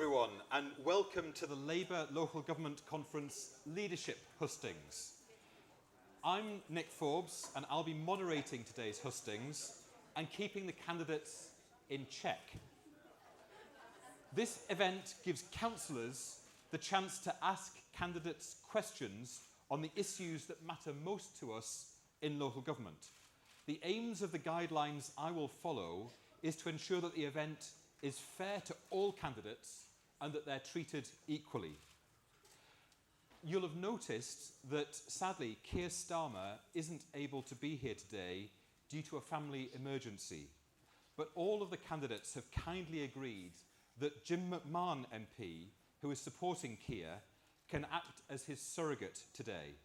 everyone, and welcome to the Labour Local Government Conference Leadership Hustings. I'm Nick Forbes, and I'll be moderating today's hustings and keeping the candidates in check. This event gives councillors the chance to ask candidates questions on the issues that matter most to us in local government. The aims of the guidelines I will follow is to ensure that the event is fair to all candidates and that they're treated equally. You'll have noticed that, sadly, Keir Starmer isn't able to be here today due to a family emergency. But all of the candidates have kindly agreed that Jim McMahon MP, who is supporting Keir, can act as his surrogate today.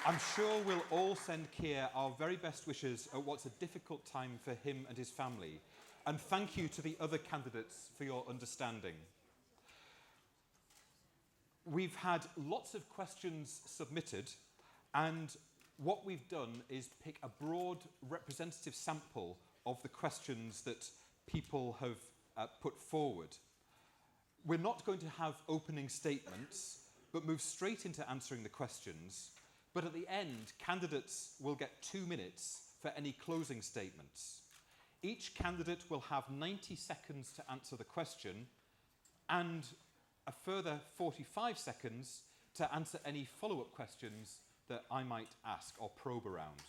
I'm sure we'll all send Keir our very best wishes at what's a difficult time for him and his family. And thank you to the other candidates for your understanding. We've had lots of questions submitted, and what we've done is pick a broad representative sample of the questions that people have put forward. We're not going to have opening statements, but move straight into answering the questions. But at the end, candidates will get 2 minutes for any closing statements. Each candidate will have 90 seconds to answer the question and a further 45 seconds to answer any follow-up questions that I might ask or probe around.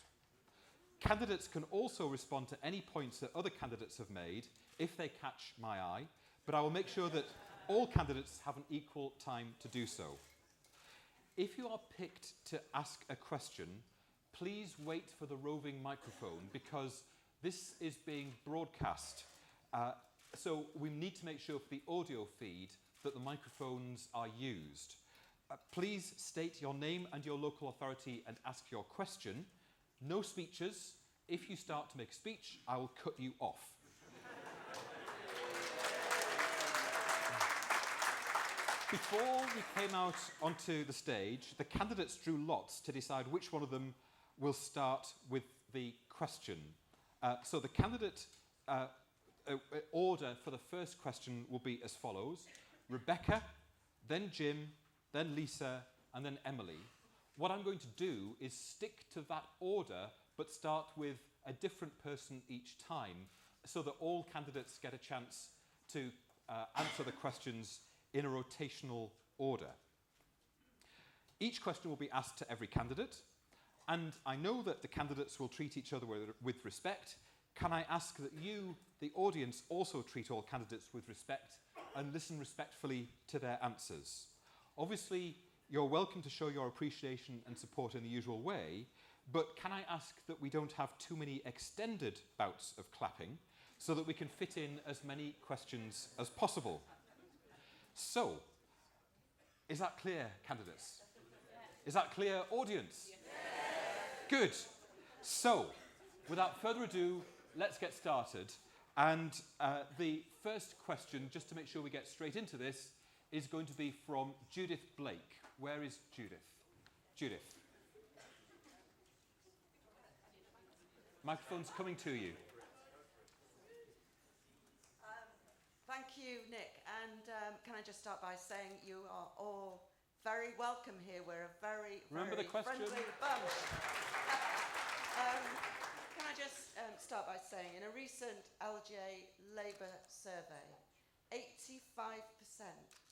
Candidates can also respond to any points that other candidates have made if they catch my eye, but I will make sure that all candidates have an equal time to do so. If you are picked to ask a question, please wait for the roving microphone because this is being broadcast. So we need to make sure for the audio feed that the microphones are used. Please state your name and your local authority and ask your question. No speeches. If you start to make a speech, I will cut you off. Before we came out onto the stage, the candidates drew lots to decide which one of them will start with the question. So the candidate order for the first question will be as follows: Rebecca, then Jim, then Lisa, and then Emily. What I'm going to do is stick to that order, but start with a different person each time, so that all candidates get a chance to answer the questions in a rotational order. Each question will be asked to every candidate, and I know that the candidates will treat each other with respect. Can I ask that you, the audience, also treat all candidates with respect and listen respectfully to their answers? Obviously, you're welcome to show your appreciation and support in the usual way, but can I ask that we don't have too many extended bouts of clapping so that we can fit in as many questions as possible? So, is that clear, candidates? Is that clear, audience? Good. So, without further ado, let's get started. And the first question, just to make sure we get straight into this, is going to be from Judith Blake. Where is Judith? Judith. Microphone's coming to you. Thank you, Nick. And can I just start by saying you are all very welcome here. We're a very friendly bunch. Can I just start by saying, in a recent LGA Labour survey, 85%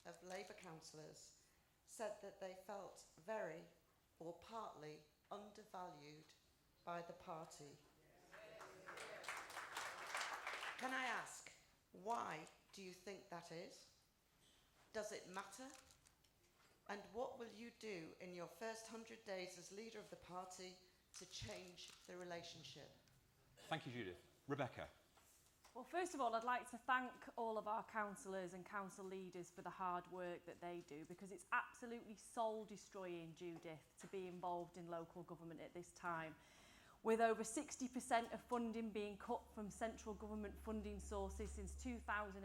of Labour councillors said that they felt very or partly undervalued by the party. Can I ask, why do you think that is? Does it matter? And what will you do in your first 100 days as leader of the party to change the relationship? Thank you, Judith. Rebecca. Well, first of all, I'd like to thank all of our councillors and council leaders for the hard work that they do, because it's absolutely soul-destroying, Judith, to be involved in local government at this time. With over 60% of funding being cut from central government funding sources since 2010,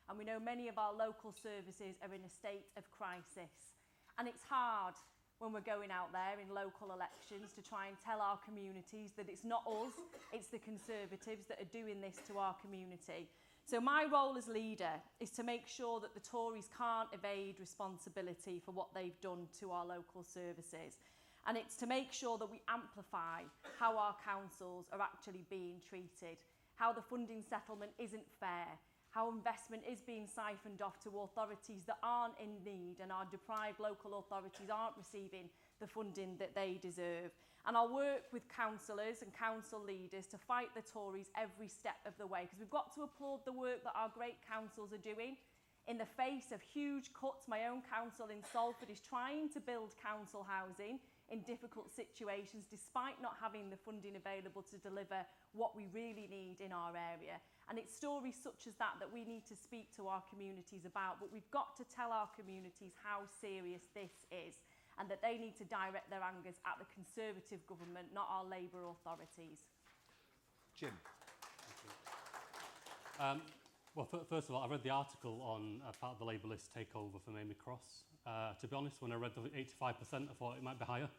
and we know many of our local services are in a state of crisis. And it's hard when we're going out there in local elections to try and tell our communities that it's not us, it's the Conservatives that are doing this to our community. So my role as leader is to make sure that the Tories can't evade responsibility for what they've done to our local services. And it's to make sure that we amplify how our councils are actually being treated, how the funding settlement isn't fair, how investment is being siphoned off to authorities that aren't in need, and our deprived local authorities aren't receiving the funding that they deserve. And I'll work with councillors and council leaders to fight the Tories every step of the way, because we've got to applaud the work that our great councils are doing in the face of huge cuts. My own council in Salford is trying to build council housing in difficult situations despite not having the funding available to deliver what we really need in our area. And it's stories such as that that we need to speak to our communities about, but we've got to tell our communities how serious this is, and that they need to direct their angers at the Conservative government, not our Labour authorities. Jim. Well, first of all, I read the article on part of the Labour list takeover from Amy Cross. To be honest, when I read the 85%, I thought it might be higher.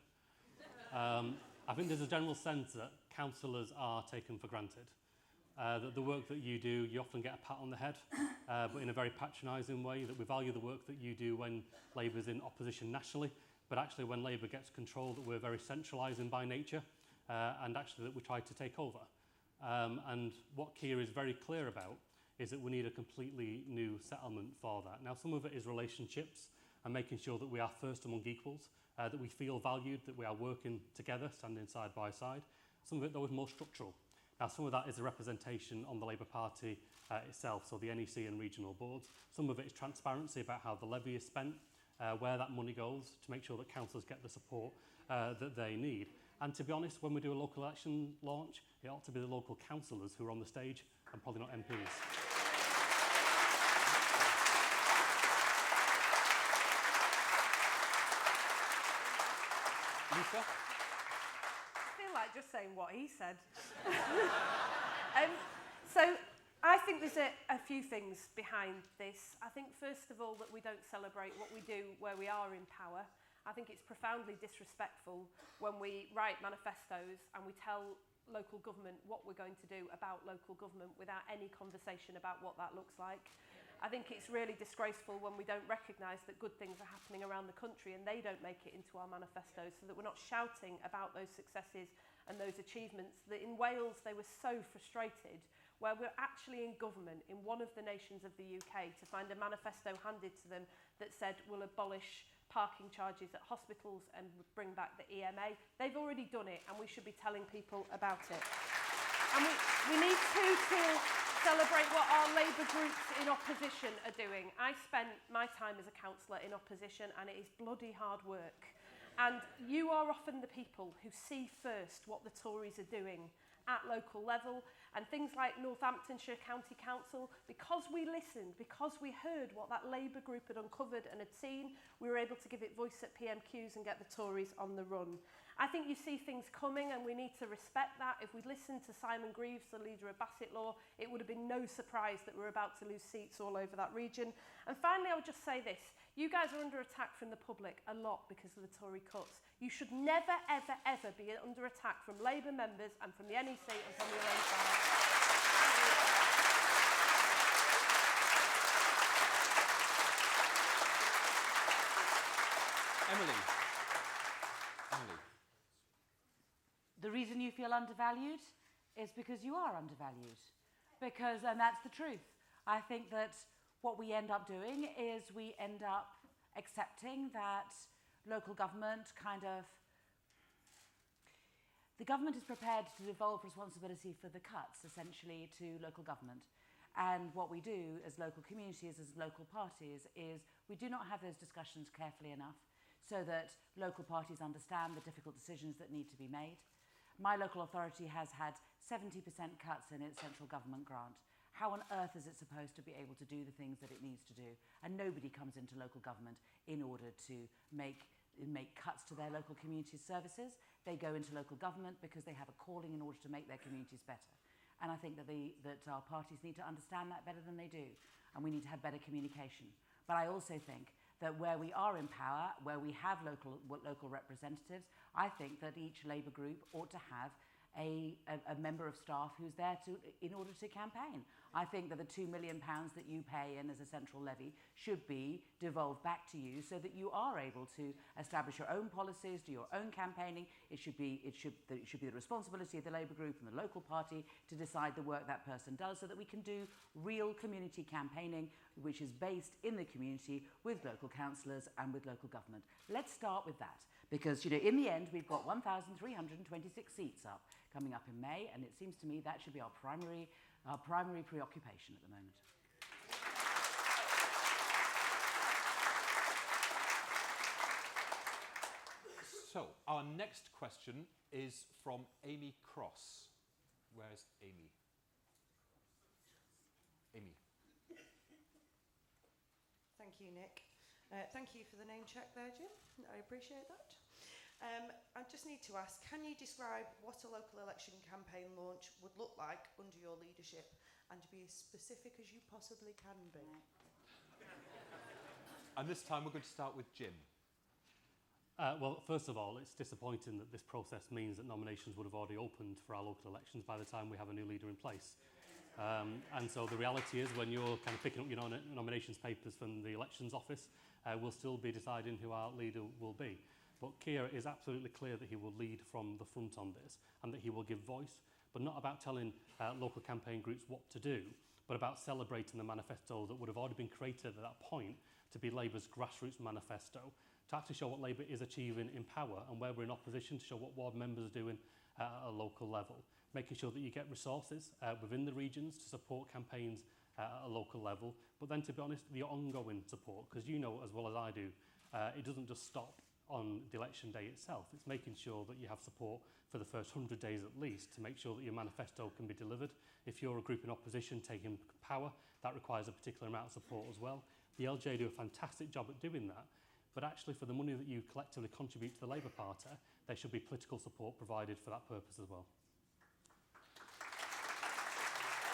I think there's a general sense that councillors are taken for granted. That the work that you do, you often get a pat on the head, but in a very patronising way, that we value the work that you do when Labour's in opposition nationally, but actually when Labour gets control, that we're very centralising by nature, and actually that we try to take over. And what Keir is very clear about is that we need a completely new settlement for that. Now, some of it is relationships and making sure that we are first among equals, that we feel valued, that we are working together, standing side by side. Some of it, though, is more structural. Now, some of that is a representation on the Labour Party itself, so the NEC and regional boards. Some of it is transparency about how the levy is spent, where that money goes, to make sure that councillors get the support that they need. And to be honest, when we do a local election launch, it ought to be the local councillors who are on the stage and probably not MPs. Lisa? I feel like just saying what he said. So I think there's a few things behind this. I think, first of all, that we don't celebrate what we do where we are in power. I think it's profoundly disrespectful when we write manifestos and we tell local government what we're going to do about local government without any conversation about what that looks like. I think it's really disgraceful when we don't recognise that good things are happening around the country and they don't make it into our manifestos, so that we're not shouting about those successes and those achievements. That in Wales they were so frustrated, where we're actually in government in one of the nations of the UK, to find a manifesto handed to them that said we'll abolish parking charges at hospitals and bring back the EMA. They've already done it, and we should be telling people about it. And we need to celebrate what our Labour groups in opposition are doing. I spent my time as a councillor in opposition, and it is bloody hard work. And you are often the people who see first what the Tories are doing at local level, and things like Northamptonshire County Council, because we listened, because we heard what that Labour group had uncovered and had seen, we were able to give it voice at PMQs and get the Tories on the run. I think you see things coming, and we need to respect that. If we'd listened to Simon Greaves, the leader of Bassett Law, it would have been no surprise that we're about to lose seats all over that region. And finally, I would just say this. You guys are under attack from the public a lot because of the Tory cuts. You should never, ever, ever be under attack from Labour members and from the NEC and from your own side. Emily. The reason you feel undervalued is because you are undervalued. And that's the truth. I think that what we end up doing is we end up accepting that local government the government is prepared to devolve responsibility for the cuts, essentially, to local government. And what we do as local communities, as local parties, is we do not have those discussions carefully enough so that local parties understand the difficult decisions that need to be made. My local authority has had 70% cuts in its central government grant. How on earth is it supposed to be able to do the things that it needs to do? And nobody comes into local government in order to make cuts to their local community services. They go into local government because they have a calling in order to make their communities better. And I think that our parties need to understand that better than they do. And we need to have better communication. But I also think that where we are in power, where we have local representatives, I think that each Labour group ought to have a member of staff who's there in order to campaign. I think that the £2 million that you pay in as a central levy should be devolved back to you so that you are able to establish your own policies, do your own campaigning. It should be the responsibility of the Labour group and the local party to decide the work that person does so that we can do real community campaigning which is based in the community with local councillors and with local government. Let's start with that because, in the end, we've got 1,326 seats up coming up in May, and it seems to me that should be our primary preoccupation at the moment. So, our next question is from Amy Cross. Where's Amy? Amy. Thank you, Nick. Thank you for the name check there, Jim. I appreciate that. I just need to ask, can you describe what a local election campaign launch would look like under your leadership and be as specific as you possibly can be? And this time we're going to start with Jim. Well, first of all, it's disappointing that this process means that nominations would have already opened for our local elections by the time we have a new leader in place. And so the reality is when you're kind of picking up your nominations papers from the elections office, we'll still be deciding who our leader will be. But Keir is absolutely clear that he will lead from the front on this and that he will give voice, but not about telling local campaign groups what to do, but about celebrating the manifesto that would have already been created at that point to be Labour's grassroots manifesto, to actually show what Labour is achieving in power and where we're in opposition, to show what ward members are doing at a local level, making sure that you get resources within the regions to support campaigns at a local level, but then, to be honest, the ongoing support, because you know as well as I do, it doesn't just stop on the election day itself. It's making sure that you have support for the first 100 days at least to make sure that your manifesto can be delivered. If you're a group in opposition taking power, that requires a particular amount of support as well. The LJ do a fantastic job at doing that, but actually for the money that you collectively contribute to the Labour Party, there should be political support provided for that purpose as well.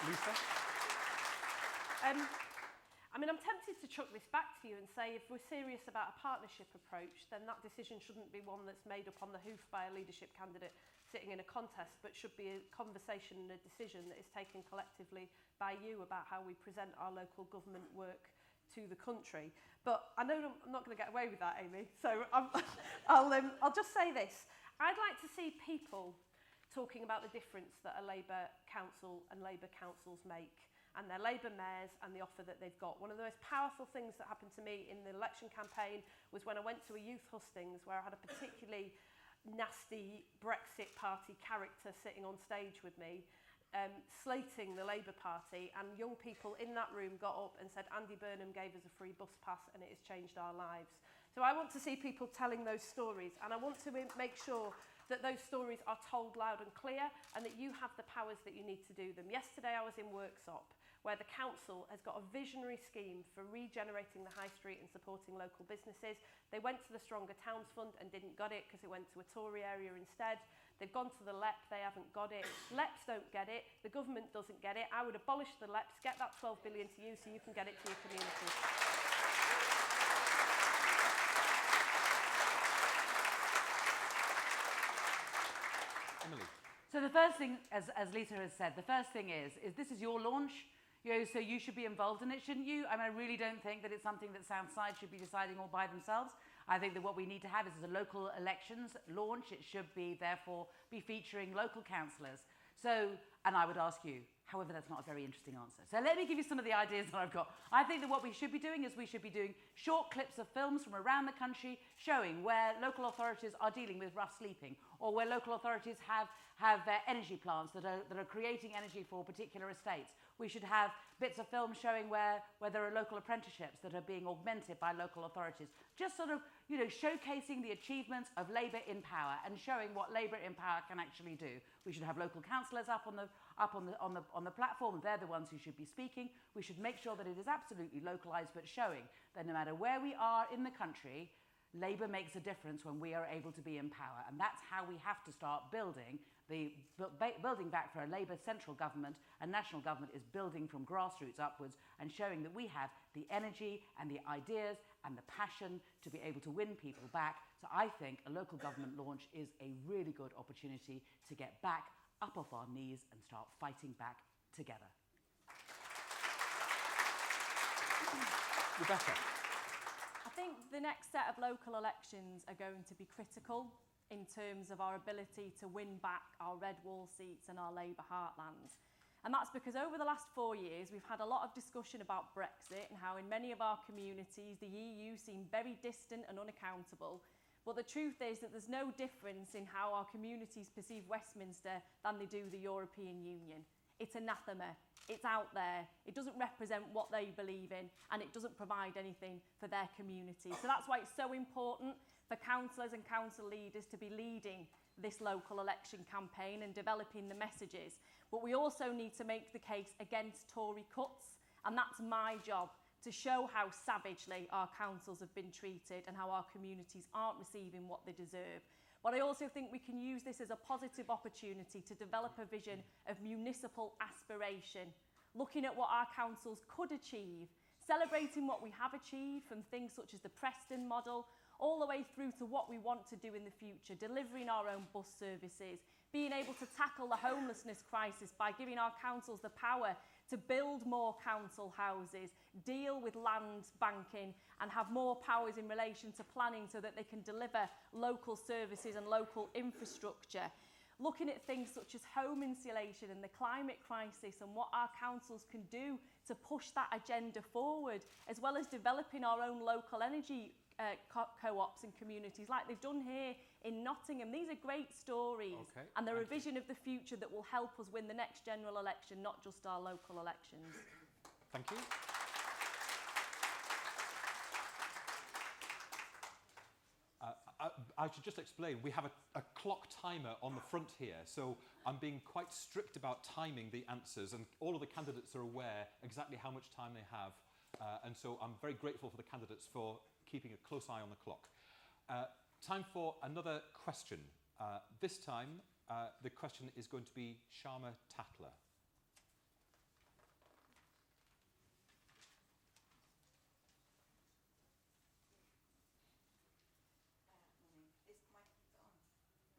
Lisa? I'm tempted to chuck this back to you and say if we're serious about a partnership approach, then that decision shouldn't be one that's made up on the hoof by a leadership candidate sitting in a contest, but should be a conversation and a decision that is taken collectively by you about how we present our local government work to the country. But I know I'm not going to get away with that, Amy, so I'll just say this. I'd like to see people talking about the difference that a Labour council and Labour councils make, and their Labour mayors and the offer that they've got. One of the most powerful things that happened to me in the election campaign was when I went to a youth hustings where I had a particularly nasty Brexit party character sitting on stage with me, slating the Labour Party, and young people in that room got up and said, Andy Burnham gave us a free bus pass and it has changed our lives. So I want to see people telling those stories, and I want to make sure that those stories are told loud and clear and that you have the powers that you need to do them. Yesterday I was in Worksop, where the council has got a visionary scheme for regenerating the high street and supporting local businesses. They went to the Stronger Towns Fund and didn't get it because it went to a Tory area instead. They've gone to the LEP, they haven't got it. LEPs don't get it, the government doesn't get it. I would abolish the LEPs, get that 12 billion to you so you can get it to your community. Emily. So the first thing, as Lisa has said, the first thing is this is your launch, so you should be involved in it, shouldn't you? I really don't think that it's something that Southside should be deciding all by themselves. I think that what we need to have is a local elections launch. It should therefore be featuring local councillors. So, and I would ask you, however, that's not a very interesting answer. So let me give you some of the ideas that I've got. I think that what we should be doing is we should be doing short clips of films from around the country showing where local authorities are dealing with rough sleeping, or where local authorities have energy plants that are creating energy for particular estates. We should have bits of film showing where there are local apprenticeships that are being augmented by local authorities. Just sort of, showcasing the achievements of Labour in power and showing what Labour in power can actually do. We should have local councillors up on the platform. They're the ones who should be speaking. We should make sure that it is absolutely localised, but showing that no matter where we are in the country, Labour makes a difference when we are able to be in power, and that's how we have to start building back for a Labour central government. A national government is building from grassroots upwards and showing that we have the energy and the ideas and the passion to be able to win people back. So I think a local government launch is a really good opportunity to get back up off our knees and start fighting back together. Rebecca. I think the next set of local elections are going to be critical in terms of our ability to win back our red wall seats and our Labour heartlands. And that's because over the last 4 years, we've had a lot of discussion about Brexit and how in many of our communities, the EU seemed very distant and unaccountable. But the truth is that there's no difference in how our communities perceive Westminster than they do the European Union. It's anathema. It's out there. It doesn't represent what they believe in, and it doesn't provide anything for their community. So that's why it's so important for councillors and council leaders to be leading this local election campaign and developing the messages. But we also need to make the case against Tory cuts, and that's my job, to show how savagely our councils have been treated and how our communities aren't receiving what they deserve. But I also think we can use this as a positive opportunity to develop a vision of municipal aspiration, looking at what our councils could achieve, celebrating what we have achieved from things such as the Preston model, all the way through to what we want to do in the future, delivering our own bus services, being able to tackle the homelessness crisis by giving our councils the power to build more council houses, deal with land banking and have more powers in relation to planning so that they can deliver local services and local infrastructure. Looking at things such as home insulation and the climate crisis and what our councils can do to push that agenda forward, as well as developing our own local energy co-ops and communities like they've done here in Nottingham. These are great stories, and they're a vision of the future that will help us win the next general election, not just our local elections. Thank you. I should just explain, we have a clock timer on the front here, so I'm being quite strict about timing the answers, and all of the candidates are aware exactly how much time they have, and so I'm very grateful for the candidates for keeping a close eye on the clock. Time for another question. This time, the question is going to be Sharma Tatler. Is my on?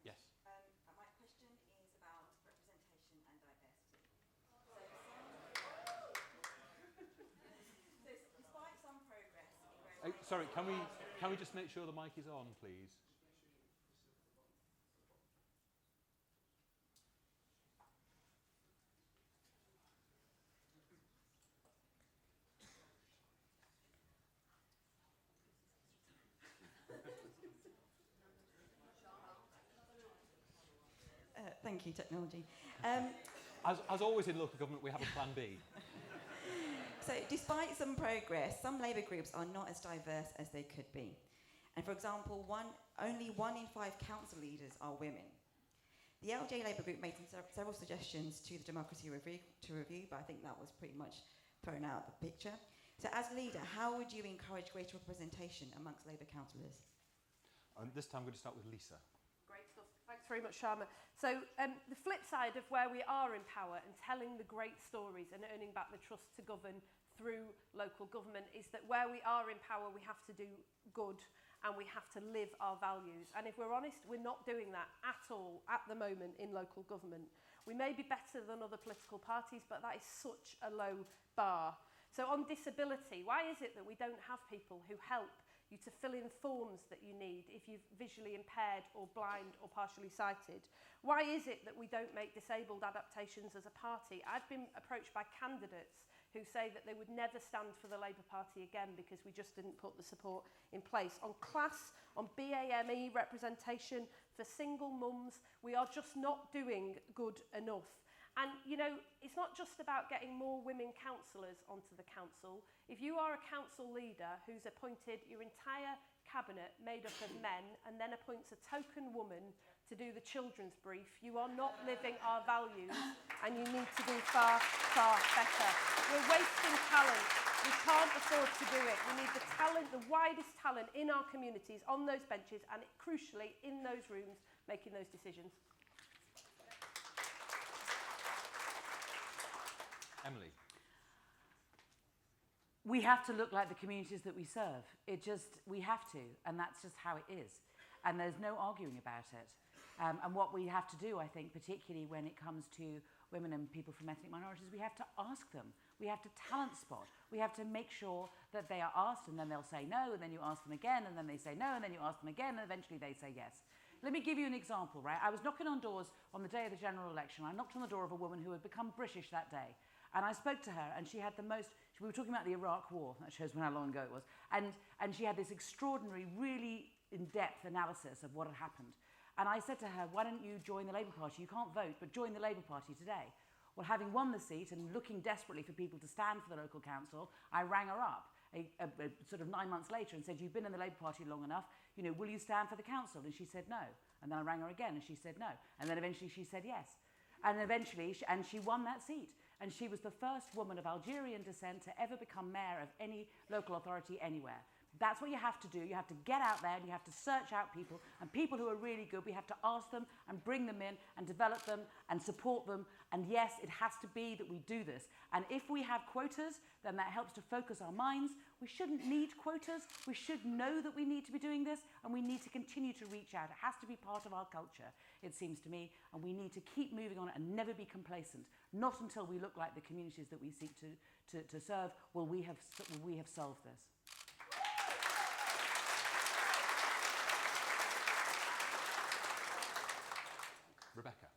Yes. My question is about representation and diversity. So despite some progress in Sorry, can we just make sure the mic is on, please? Thank you, technology. As always in local government, we have a plan B. So despite some progress, some Labour groups are not as diverse as they could be. And for example, only 1 in 5 council leaders are women. The LJ Labour group made several suggestions to the Democracy Review, but I think that was pretty much thrown out of the picture. So as leader, how would you encourage greater representation amongst Labour councillors? This time I'm going to start with Lisa. Great stuff. Thanks very much, Sharma. So the flip side of where we are in power and telling the great stories and earning back the trust to govern through local government is that where we are in power, we have to do good and we have to live our values. And if we're honest, we're not doing that at all at the moment in local government. We may be better than other political parties, but that is such a low bar. So on disability, why is it that we don't have people who help you to fill in forms that you need if you're visually impaired or blind or partially sighted? Why is it that we don't make disabled adaptations as a party? I've been approached by candidates who say that they would never stand for the Labour Party again because we just didn't put the support in place. On class, on BAME representation for single mums, we are just not doing good enough. And, you know, it's not just about getting more women councillors onto the council. If you are a council leader who's appointed your entire cabinet made up of men and then appoints a token woman to do the children's brief. You are not living our values, and you need to do far, far better. We're wasting talent. We can't afford to do it. We need the talent, the widest talent in our communities, on those benches, and crucially, in those rooms, making those decisions. Emily. We have to look like the communities that we serve. We have to, and that's just how it is. And there's no arguing about it. And what we have to do, I think, particularly when it comes to women and people from ethnic minorities, we have to ask them. We have to talent spot. We have to make sure that they are asked, and then they'll say no, and then you ask them again, and then they say no, and then you ask them again, and eventually they say yes. Let me give you an example, right? I was knocking on doors on the day of the general election. I knocked on the door of a woman who had become British that day. And I spoke to her, and she had the most... We were talking about the Iraq War. That shows how long ago it was. And she had this extraordinary, really in-depth analysis of what had happened. And I said to her, why don't you join the Labour Party? You can't vote, but join the Labour Party today. Well, having won the seat and looking desperately for people to stand for the local council, I rang her up sort of 9 months later and said, you've been in the Labour Party long enough, will you stand for the council? And she said no. And then I rang her again, and she said no. And then eventually she said yes. And eventually, she won that seat. And she was the first woman of Algerian descent to ever become mayor of any local authority anywhere. That's what you have to do. You have to get out there and you have to search out people, and people who are really good, we have to ask them and bring them in and develop them and support them. And yes, it has to be that we do this. And if we have quotas, then that helps to focus our minds. We shouldn't need quotas. We should know that we need to be doing this, and we need to continue to reach out. It has to be part of our culture, it seems to me, and we need to keep moving on and never be complacent. Not until we look like the communities that we seek to serve will we have solved this. Rebecca.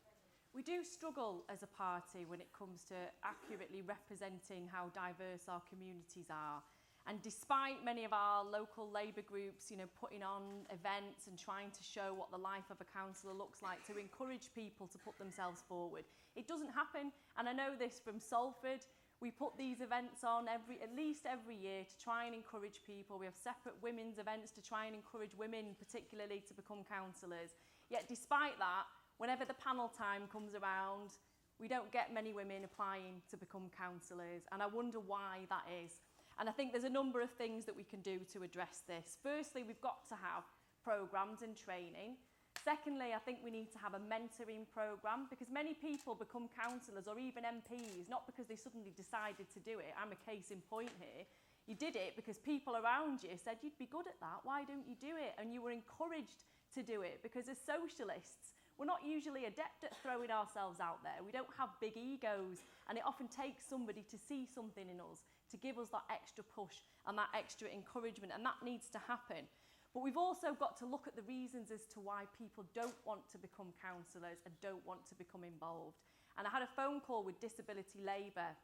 We do struggle as a party when it comes to accurately representing how diverse our communities are. And despite many of our local Labour groups, putting on events and trying to show what the life of a councillor looks like to encourage people to put themselves forward, it doesn't happen. And I know this from Salford. We put these events on at least every year to try and encourage people. We have separate women's events to try and encourage women, particularly, to become councillors. Yet despite that, whenever the panel time comes around, we don't get many women applying to become councillors, and I wonder why that is. And I think there's a number of things that we can do to address this. Firstly, we've got to have programmes and training. Secondly, I think we need to have a mentoring programme, because many people become councillors or even MPs, not because they suddenly decided to do it. I'm a case in point here. You did it because people around you said, you'd be good at that, why don't you do it? And you were encouraged to do it, because as socialists, we're not usually adept at throwing ourselves out there. We don't have big egos, and it often takes somebody to see something in us, to give us that extra push and that extra encouragement, and that needs to happen. But we've also got to look at the reasons as to why people don't want to become councillors and don't want to become involved. And I had a phone call with Disability Labour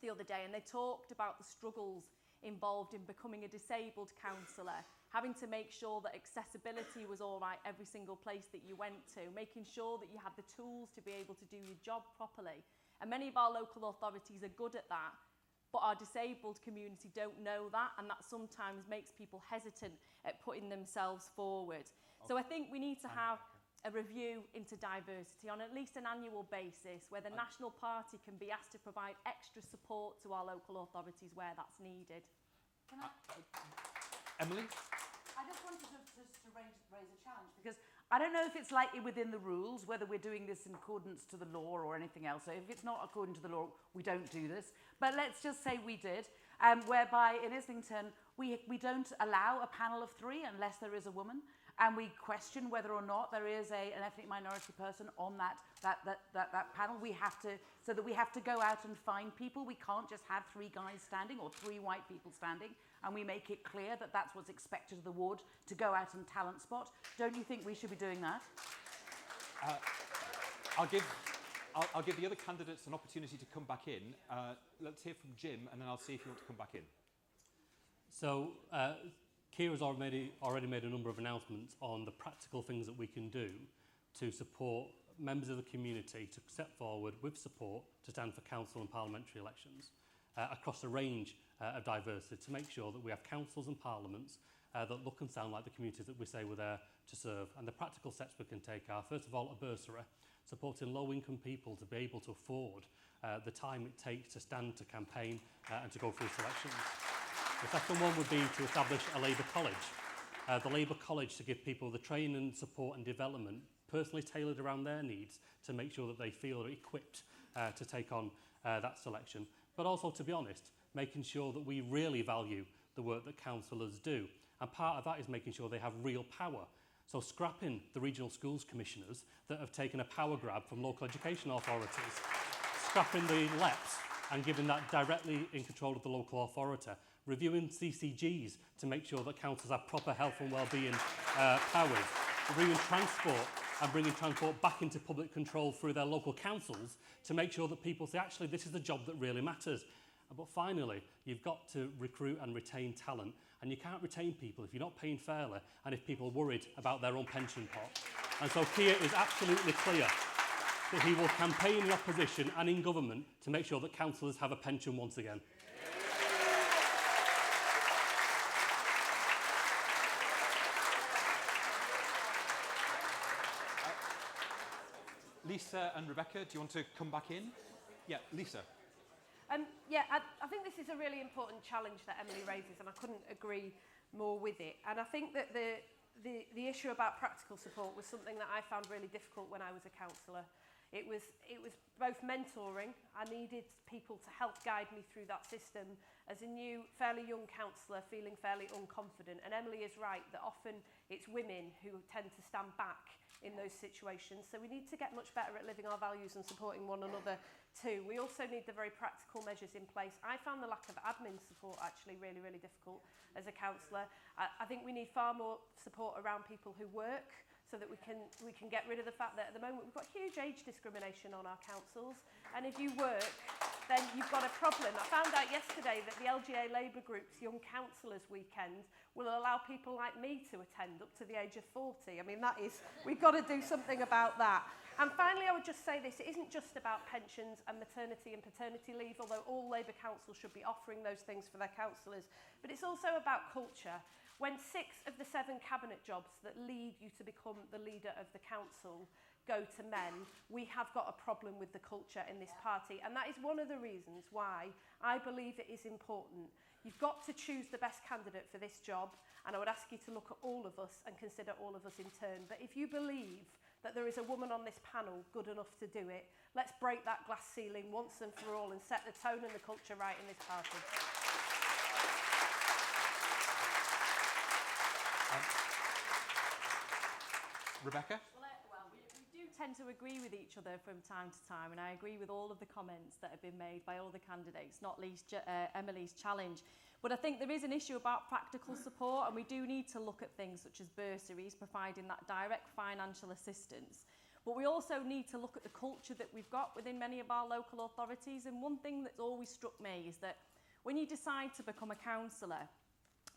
the other day, and they talked about the struggles involved in becoming a disabled councillor, having to make sure that accessibility was all right every single place that you went to, making sure that you had the tools to be able to do your job properly. And many of our local authorities are good at that, but our disabled community don't know that, and that sometimes makes people hesitant at putting themselves forward. Okay. So I think we need to have a review into diversity on at least an annual basis, where the National Party can be asked to provide extra support to our local authorities where that's needed. Emily? I just wanted to raise a challenge, because I don't know if it's likely within the rules, whether we're doing this in accordance to the law or anything else. So if it's not according to the law, we don't do this. But let's just say we did, whereby in Islington, we don't allow a panel of 3 unless there is a woman. And we question whether or not there is an ethnic minority person on that panel. We have to go out and find people. We can't just have 3 guys standing or 3 white people standing. And we make it clear that that's what's expected of the ward, to go out and talent spot. Don't you think we should be doing that? I'll give the other candidates an opportunity to come back in. Let's hear from Jim, and then I'll see if you want to come back in. So, Kira's already made a number of announcements on the practical things that we can do to support members of the community to step forward with support to stand for council and parliamentary elections across a range of diversity, to make sure that we have councils and parliaments that look and sound like the communities that we say we're there to serve. And the practical steps we can take are, first of all, a bursary, supporting low-income people to be able to afford the time it takes to stand to campaign and to go through selections. The second one would be to establish a Labour College. The Labour College to give people the training, support and development personally tailored around their needs to make sure that they feel equipped to take on that selection. But also, to be honest, making sure that we really value the work that councillors do. And part of that is making sure they have real power. So scrapping the regional schools commissioners that have taken a power grab from local education authorities, scrapping the LEPs and giving that directly in control of the local authority, reviewing CCGs to make sure that councils have proper health and wellbeing powers, reviewing transport and bringing transport back into public control through their local councils to make sure that people say, actually, this is the job that really matters. But finally, you've got to recruit and retain talent, and you can't retain people if you're not paying fairly and if people are worried about their own pension pot. And so Keir is absolutely clear that he will campaign in opposition and in government to make sure that councillors have a pension once again. Lisa and Rebecca, do you want to come back in? Yeah, Lisa. I think this is a really important challenge that Emily raises, and I couldn't agree more with it. And I think that the issue about practical support was something that I found really difficult when I was a councillor. It was both mentoring. I needed people to help guide me through that system as a new, fairly young councillor, feeling fairly unconfident. And Emily is right that often it's women who tend to stand back in those situations. So we need to get much better at living our values and supporting one another too. We also need the very practical measures in place. I found the lack of admin support actually really, really difficult as a councillor. I think we need far more support around people who work, so that we can get rid of the fact that at the moment we've got huge age discrimination on our councils, and if you work, then you've got a problem. I found out yesterday that the LGA Labour Group's Young Councillors Weekend will allow people like me to attend up to the age of 40. I mean, we've got to do something about that. And finally, I would just say this, it isn't just about pensions and maternity and paternity leave, although all Labour councils should be offering those things for their councillors, but it's also about culture. When 6 of the 7 cabinet jobs that lead you to become the leader of the council go to men, we have got a problem with the culture in this party. And that is one of the reasons why I believe it is important. You've got to choose the best candidate for this job, and I would ask you to look at all of us and consider all of us in turn. But if you believe that there is a woman on this panel good enough to do it, let's break that glass ceiling once and for all and set the tone and the culture right in this party. Rebecca? Well, we do tend to agree with each other from time to time, and I agree with all of the comments that have been made by all the candidates, not least Emily's challenge. But I think there is an issue about practical support, and we do need to look at things such as bursaries, providing that direct financial assistance. But we also need to look at the culture that we've got within many of our local authorities. And one thing that's always struck me is that when you decide to become a councillor,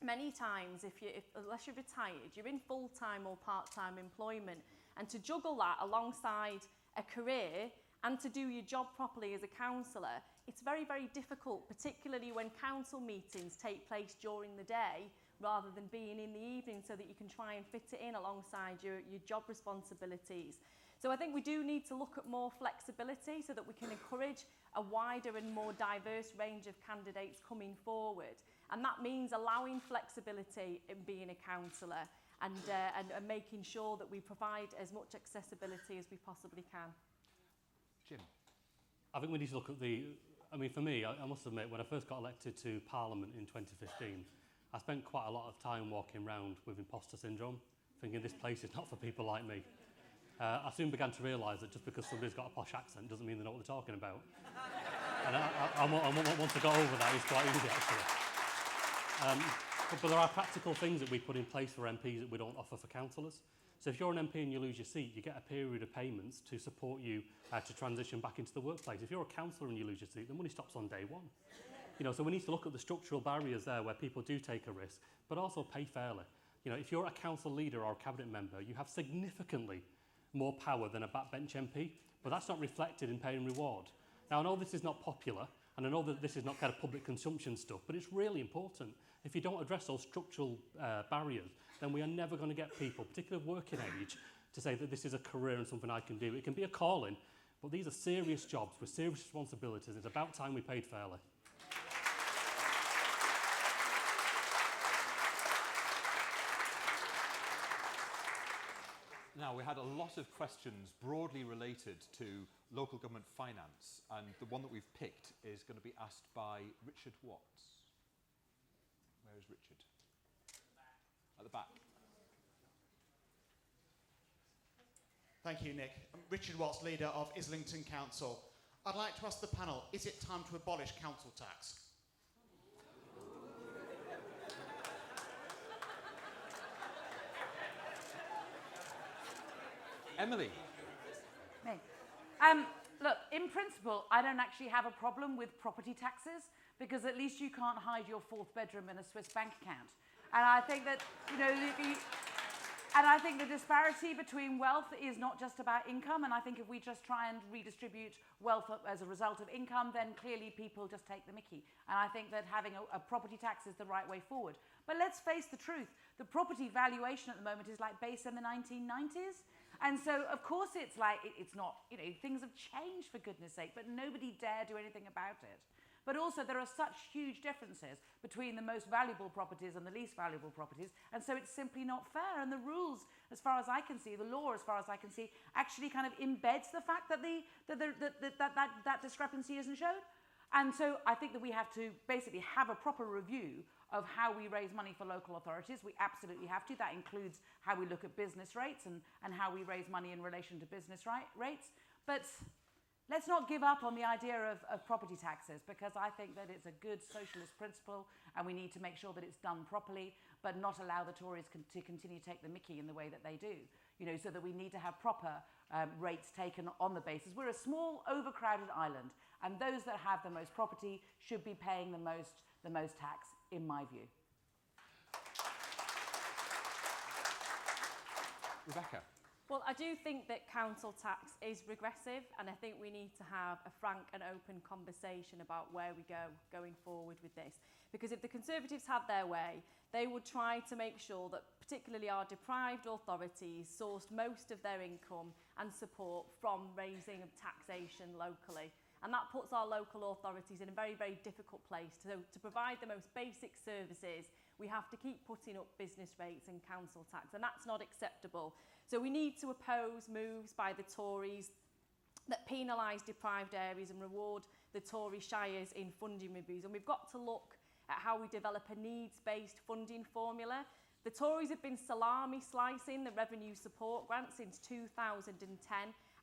many times, unless you're retired, you're in full-time or part-time employment. And to juggle that alongside a career and to do your job properly as a councillor, it's very, very difficult, particularly when council meetings take place during the day rather than being in the evening, so that you can try and fit it in alongside your job responsibilities. So I think we do need to look at more flexibility so that we can encourage a wider and more diverse range of candidates coming forward. And that means allowing flexibility in being a councillor and making sure that we provide as much accessibility as we possibly can. Jim? I think we need to look at for me, I must admit, when I first got elected to Parliament in 2015, I spent quite a lot of time walking around with imposter syndrome, thinking this place is not for people like me. I soon began to realise that just because somebody's got a posh accent doesn't mean they know what they're talking about. And once I got over that, it's quite easy, actually. But there are practical things that we put in place for MPs that we don't offer for councillors. So if you're an MP and you lose your seat, you get a period of payments to support you to transition back into the workplace. If you're a councillor and you lose your seat, the money stops on day one. So we need to look at the structural barriers there where people do take a risk, but also pay fairly. If you're a council leader or a cabinet member, you have significantly more power than a backbench MP, but that's not reflected in pay and reward. Now, I know this is not popular, And I know that this is not kind of public consumption stuff, but it's really important. If you don't address those structural barriers, then we are never going to get people, particularly of working age, to say that this is a career and something I can do. It can be a calling, but these are serious jobs with serious responsibilities. It's about time we paid fairly. Now, we had a lot of questions broadly related to local government finance, and the one that we've picked is going to be asked by Richard Watts. Where is Richard? At the back. Thank you, Nick. I'm Richard Watts, leader of Islington Council. I'd like to ask the panel, is it time to abolish council tax? Emily. Me. Look, in principle, I don't actually have a problem with property taxes because at least you can't hide your fourth bedroom in a Swiss bank account. And I think that, you know, and I think the disparity between wealth is not just about income. And I think if we just try and redistribute wealth as a result of income, then clearly people just take the mickey. And I think that having a property tax is the right way forward. But let's face the truth. The property valuation at the moment is like based in the 1990s. And so, of course, it's like, it's not, you know, things have changed for goodness sake, but nobody dare do anything about it. But also there are such huge differences between the most valuable properties and the least valuable properties, and so it's simply not fair. And the rules, as far as I can see, the law, as far as I can see, actually kind of embeds the fact that that discrepancy isn't shown. And so I think that we have to basically have a proper review of how we raise money for local authorities. We absolutely have to. That includes how we look at business rates and how we raise money in relation to business rates. But let's not give up on the idea of property taxes, because I think that it's a good socialist principle and we need to make sure that it's done properly, but not allow the Tories to continue to take the mickey in the way that they do. You know, so that we need to have proper rates taken on the basis. We're a small, overcrowded island, and those that have the most property should be paying the most tax, in my view. Rebecca. Well, I do think that council tax is regressive, and I think we need to have a frank and open conversation about where we go going forward with this. Because if the Conservatives had their way, they would try to make sure that particularly our deprived authorities sourced most of their income and support from raising of taxation locally. And that puts our local authorities in a very, very difficult place. So to provide the most basic services, we have to keep putting up business rates and council tax, and that's not acceptable. So we need to oppose moves by the Tories that penalise deprived areas and reward the Tory shires in funding reviews. And we've got to look at how we develop a needs-based funding formula. The Tories have been salami slicing the revenue support grant since 2010,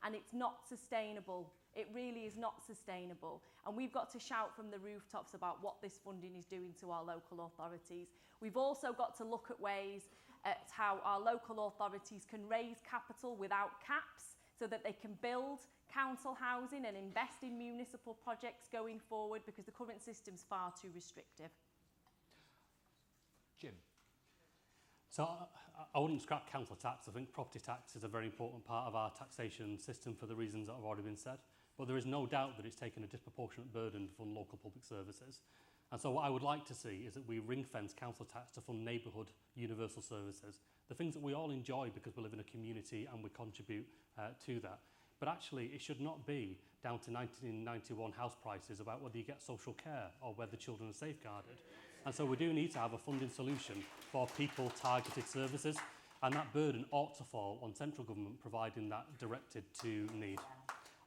and it's not sustainable. It really is not sustainable. And we've got to shout from the rooftops about what this funding is doing to our local authorities. We've also got to look at ways at how our local authorities can raise capital without caps so that they can build council housing and invest in municipal projects going forward, because the current system's far too restrictive. Jim. So I wouldn't scrap council tax. I think property tax is a very important part of our taxation system for the reasons that have already been said. But there is no doubt that it's taken a disproportionate burden to fund local public services. And so what I would like to see is that we ring-fence council tax to fund neighbourhood universal services, the things that we all enjoy because we live in a community and we contribute to that. But actually, it should not be down to 1991 house prices about whether you get social care or whether children are safeguarded. And so we do need to have a funding solution for people-targeted services, and that burden ought to fall on central government providing that directed to need.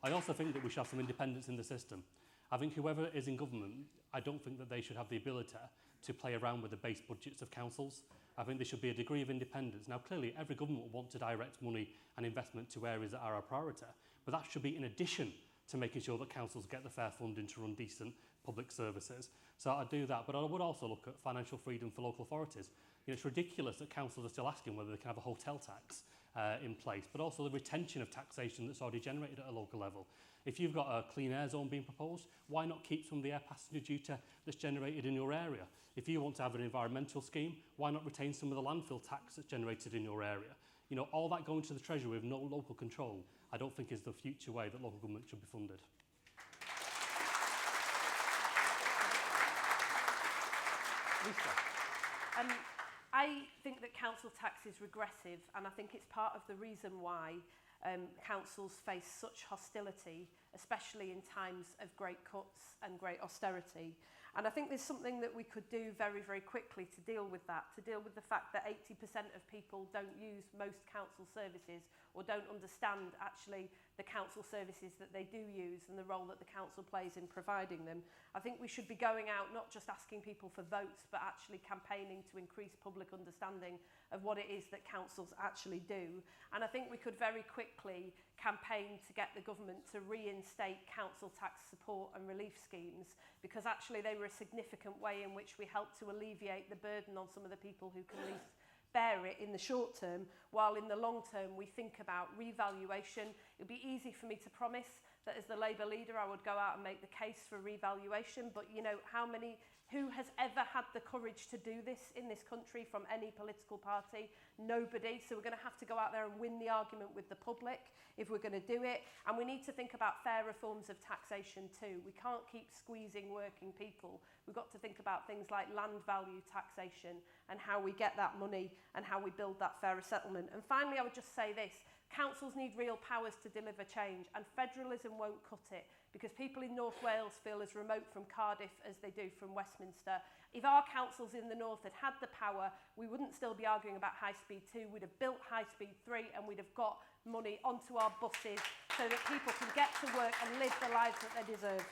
I also think that we should have some independence in the system. I think whoever is in government, I don't think that they should have the ability to play around with the base budgets of councils. I think there should be a degree of independence. Now, clearly, every government will want to direct money and investment to areas that are a priority, but that should be in addition to making sure that councils get the fair funding to run decent public services. So I'd do that, but I would also look at financial freedom for local authorities. You know, it's ridiculous that councils are still asking whether they can have a hotel tax in place, but also the retention of taxation that's already generated at a local level. If you've got a clean air zone being proposed, why not keep some of the air passenger duty that's generated in your area? If you want to have an environmental scheme, why not retain some of the landfill tax that's generated in your area? You know, all that going to the Treasury with no local control, I don't think is the future way that local government should be funded. Lisa. I think that council tax is regressive, and I think it's part of the reason why councils face such hostility, especially in times of great cuts and great austerity. And I think there's something that we could do very, very quickly to deal with that, to deal with the fact that 80% of people don't use most council services or don't understand actually the council services that they do use and the role that the council plays in providing them. I think we should be going out not just asking people for votes, but actually campaigning to increase public understanding of what it is that councils actually do. And I think we could very quickly campaign to get the government to reinstate council tax support and relief schemes, because actually they were a significant way in which we helped to alleviate the burden on some of the people who can least bear it in the short term, while in the long term we think about revaluation. It would be easy for me to promise that as the Labour leader I would go out and make the case for revaluation, but you know, who has ever had the courage to do this in this country from any political party? Nobody. So we're going to have to go out there and win the argument with the public if we're going to do it. And we need to think about fairer forms of taxation too. We can't keep squeezing working people. We've got to think about things like land value taxation and how we get that money and how we build that fairer settlement. And finally, I would just say this. Councils need real powers to deliver change, and federalism won't cut it, because people in North Wales feel as remote from Cardiff as they do from Westminster. If our councils in the north had had the power, we wouldn't still be arguing about High Speed 2. We'd have built High Speed 3 and we'd have got money onto our buses so that people can get to work and live the lives that they deserve.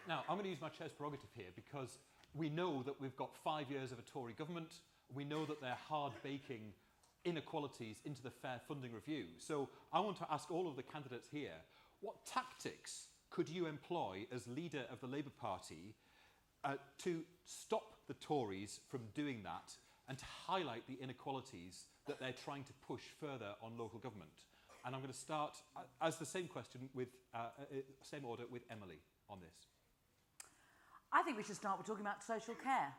Now, I'm going to use my chair's prerogative here because we know that we've got 5 years of a Tory government. We know that they're hard-baking inequalities into the fair funding review. So I want to ask all of the candidates here, what tactics could you employ as leader of the Labour Party to stop the Tories from doing that and to highlight the inequalities that they're trying to push further on local government? And I'm going to start as the same question with same order with Emily on this. I think we should start with talking about social care.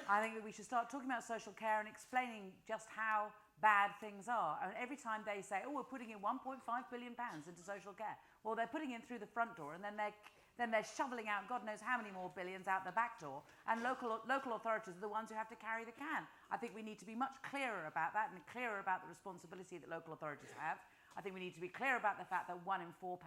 I think that we should start talking about social care and explaining just how bad things are. And every time they say, oh, we're putting in £1.5 billion into social care, well, they're putting in through the front door, and then they're shoveling out God knows how many more billions out the back door, and local authorities are the ones who have to carry the can. I think we need to be much clearer about that and clearer about the responsibility that local authorities have. I think we need to be clear about the fact that £1 in 4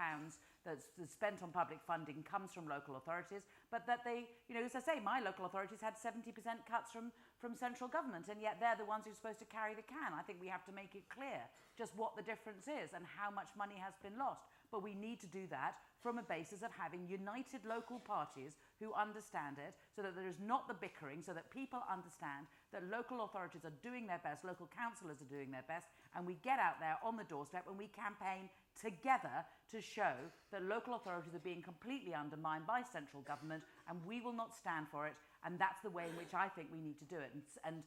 that's spent on public funding comes from local authorities, but that they, you know, as I say, my local authorities had 70% cuts from central government, and yet they're the ones who are supposed to carry the can. I think we have to make it clear just what the difference is and how much money has been lost. But we need to do that from a basis of having united local parties who understand it, so that there is not the bickering, so that people understand that local authorities are doing their best, local councillors are doing their best, and we get out there on the doorstep and we campaign together to show that local authorities are being completely undermined by central government, and we will not stand for it. And that's the way in which I think we need to do it. And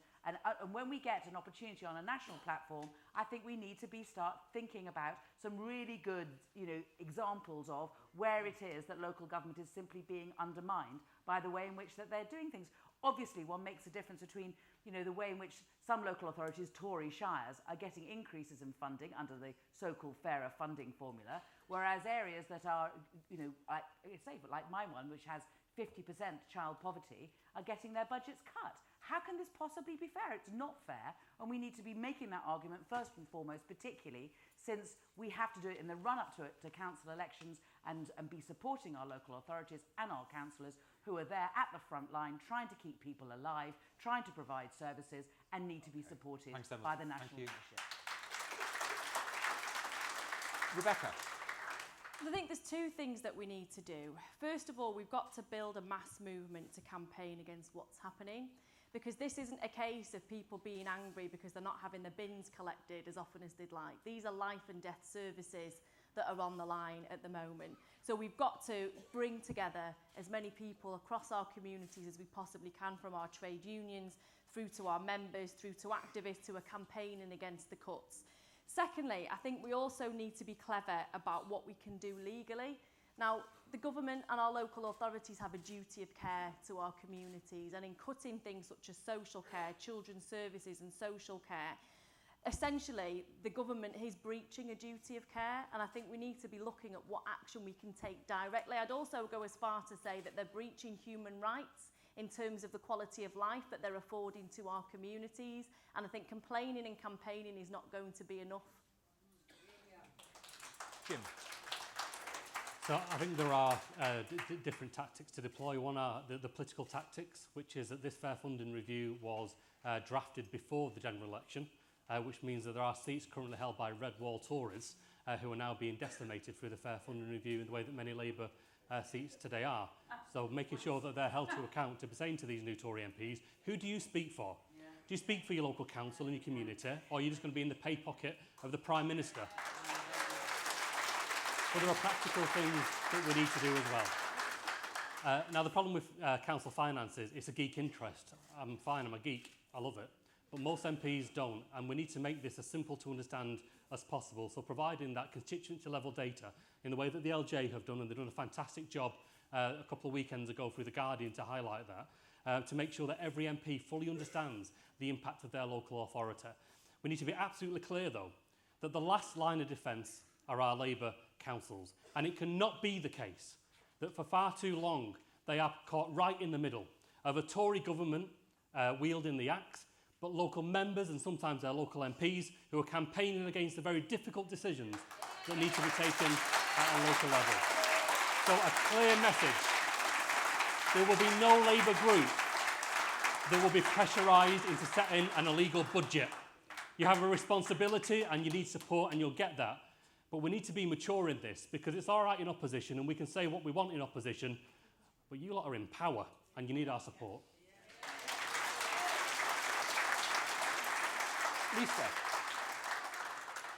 when we get an opportunity on a national platform, I think we need to start thinking about some really good, you know, examples of where it is that local government is simply being undermined by the way in which that they're doing things. Obviously, one makes a difference between, you know, the way in which some local authorities, Tory shires, are getting increases in funding under the so-called fairer funding formula, whereas areas that are, you know, like my one, which has 50% child poverty, are getting their budgets cut. How can this possibly be fair? It's not fair, and we need to be making that argument first and foremost, particularly since we have to do it in the run-up to council elections, and be supporting our local authorities and our councillors who are there at the front line trying to keep people alive, trying to provide services, and need to be supported by the national leadership. Rebecca. I think there's two things that we need to do. First of all, we've got to build a mass movement to campaign against what's happening, because this isn't a case of people being angry because they're not having the bins collected as often as they'd like. These are life and death services that are on the line at the moment. So we've got to bring together as many people across our communities as we possibly can, from our trade unions through to our members, through to activists who are campaigning against the cuts. Secondly, I think we also need to be clever about what we can do legally. Now, the government and our local authorities have a duty of care to our communities, and in cutting things such as social care, children's services and social care, essentially the government is breaching a duty of care, and I think we need to be looking at what action we can take directly. I'd also go as far to say that they're breaching human rights in terms of the quality of life that they're affording to our communities. And I think complaining and campaigning is not going to be enough. Jim. So I think there are different tactics to deploy. One are the political tactics, which is that this fair funding review was drafted before the general election, which means that there are seats currently held by red wall Tories who are now being decimated through the fair funding review in the way that many Labour seats today are. So making sure that they're held to account to be saying to these new Tory MPs, who do you speak for? Do you speak for your local council and your community, or are you just going to be in the pay pocket of the Prime Minister? But there are practical things that we need to do as well. Now, the problem with council finances, it's a geek interest. I'm fine, I'm a geek, I love it. But most MPs don't, and we need to make this as simple to understand as possible. So providing that constituency level data in the way that the LJ have done, and they've done a fantastic job a couple of weekends ago through The Guardian to highlight that, to make sure that every MP fully understands the impact of their local authority. We need to be absolutely clear, though, that the last line of defence are our Labour councils. And it cannot be the case that for far too long they are caught right in the middle of a Tory government wielding the axe, but local members and sometimes their local MPs who are campaigning against the very difficult decisions that need to be taken at a local level. So a clear message. There will be no Labour group that will be pressurised into setting an illegal budget. You have a responsibility and you need support, and you'll get that. But we need to be mature in this, because it's all right in opposition and we can say what we want in opposition, but you lot are in power and you need our support. Lisa.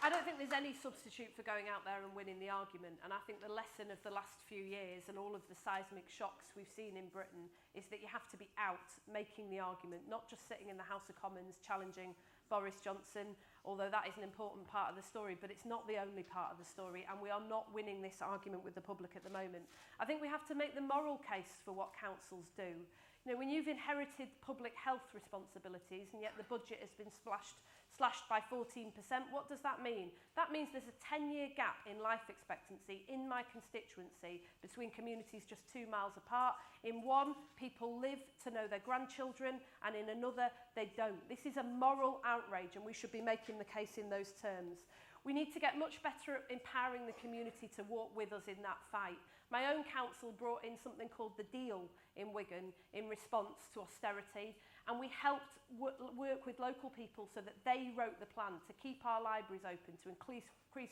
I don't think there's any substitute for going out there and winning the argument. And I think the lesson of the last few years and all of the seismic shocks we've seen in Britain is that you have to be out making the argument, not just sitting in the House of Commons challenging Boris Johnson, although that is an important part of the story, but it's not the only part of the story, and we are not winning this argument with the public at the moment. I think we have to make the moral case for what councils do. You know, when you've inherited public health responsibilities and yet the budget has been slashed by 14%, what does that mean? That means there's a 10-year gap in life expectancy in my constituency between communities just 2 miles apart. In one, people live to know their grandchildren, and in another, they don't. This is a moral outrage, and we should be making the case in those terms. We need to get much better at empowering the community to walk with us in that fight. My own council brought in something called the Deal in Wigan in response to austerity, and we helped work with local people so that they wrote the plan to keep our libraries open, to increase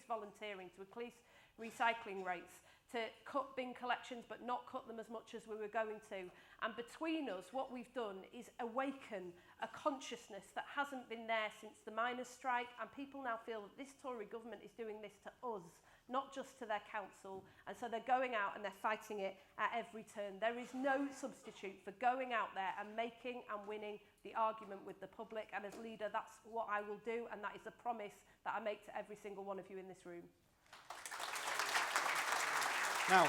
volunteering, to increase recycling rates, to cut bin collections but not cut them as much as we were going to. And between us, what we've done is awaken a consciousness that hasn't been there since the miners' strike, and people now feel that this Tory government is doing this to us, not just to their council, and so they're going out and they're fighting it at every turn. There is no substitute for going out there and making and winning the argument with the public, and as leader, that's what I will do, and that is a promise that I make to every single one of you in this room. Now,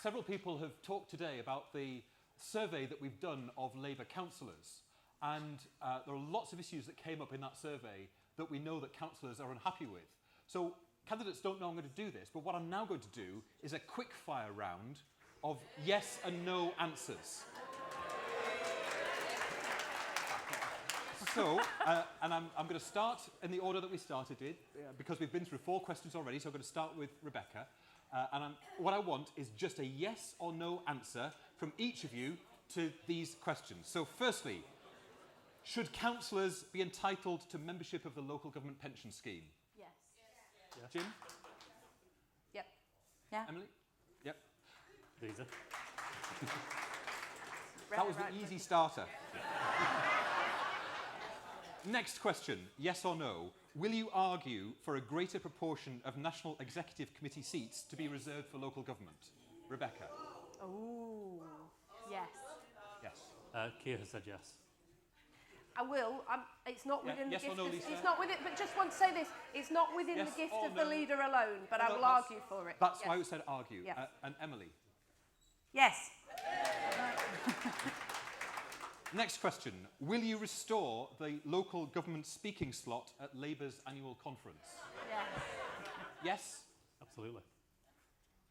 several people have talked today about the survey that we've done of Labour councillors, and there are lots of issues that came up in that survey that we know that councillors are unhappy with. So candidates don't know I'm going to do this, but what I'm now going to do is a quick fire round of yes and no answers. So, and I'm going to start in the order that we started it, because we've been through 4 questions already, so I'm going to start with Rebecca. What I want is just a yes or no answer from each of you to these questions. So firstly, should councillors be entitled to membership of the local government pension scheme? Yes. Yes. Jim? Yep. Yeah. Emily? Yep. Lisa. That was the easy starter. Next question, yes or no. Will you argue for a greater proportion of National Executive Committee seats to be reserved for local government? Rebecca? Oh, yes. Yes. Keir has said yes. I will. It's not within yes the or gift. no, Of, Lisa? it's not within. But just want to say this: it's not within Yes the gift or of the no? leader alone. But No, I will that's- argue for it. That's yes. why we said argue. Yes. And Emily? Yes. Next question. Will you restore the local government speaking slot at Labour's annual conference? Yes. Yes? Absolutely.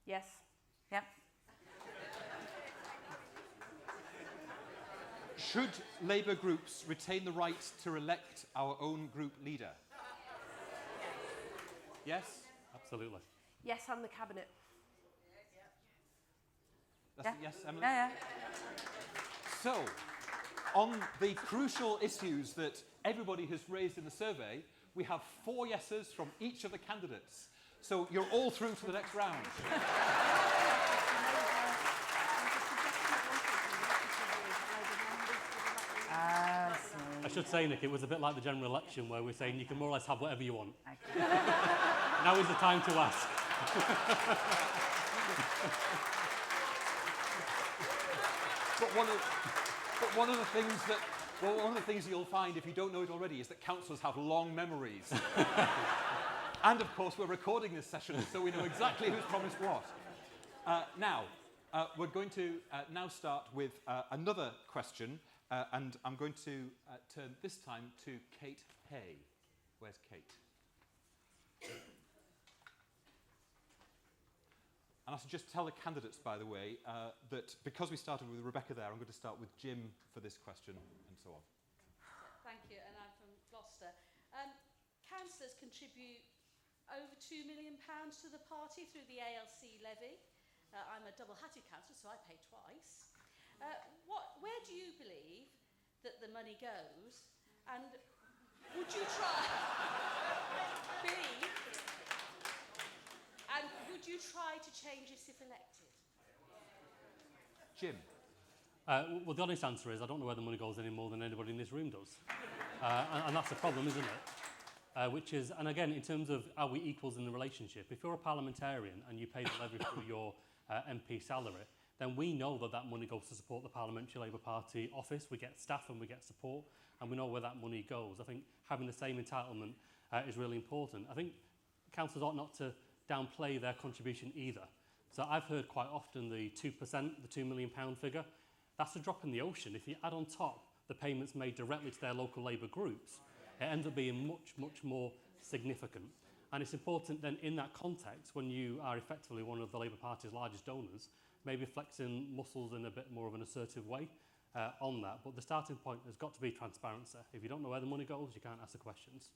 Yes. Yep. Should Labour groups retain the right to elect our own group leader? Yes? Absolutely. Yes, and the cabinet. That's a yes, Emily? Yeah. So, on the crucial issues that everybody has raised in the survey, we have 4 yeses from each of the candidates. So you're all through to the next round. I should say, Nick, it was a bit like the general election where we're saying you can more or less have whatever you want. Okay. Now is the time to ask. But one of the things you'll find, if you don't know it already, is that councillors have long memories. And of course, we're recording this session, so we know exactly who's promised what. Now, we're going to now start with another question, and I'm going to turn this time to Kate Hay. Where's Kate? And I should just tell the candidates, by the way, that because we started with Rebecca there, I'm going to start with Jim for this question, and so on. Thank you, and I'm from Gloucester. Councillors contribute over £2 million to the party through the ALC levy. I'm a double-hatted councillor, so I pay twice. Where do you believe that the money goes? And would you try... B... And would you try to change this if elected? Jim. Well, the honest answer is I don't know where the money goes any more than anybody in this room does. And that's the problem, isn't it? Which is, and again, in terms of are we equals in the relationship, if you're a parliamentarian and you pay the levy through your MP salary, then we know that that money goes to support the Parliamentary Labour Party office. We get staff and we get support, and we know where that money goes. I think having the same entitlement is really important. I think councillors ought not to downplay their contribution either. So I've heard quite often the 2%, the £2 million figure. That's a drop in the ocean. If you add on top the payments made directly to their local Labour groups, it ends up being much, much more significant. And it's important then in that context, when you are effectively one of the Labour Party's largest donors, maybe flexing muscles in a bit more of an assertive way on that. But the starting point has got to be transparency. If you don't know where the money goes, you can't ask the questions.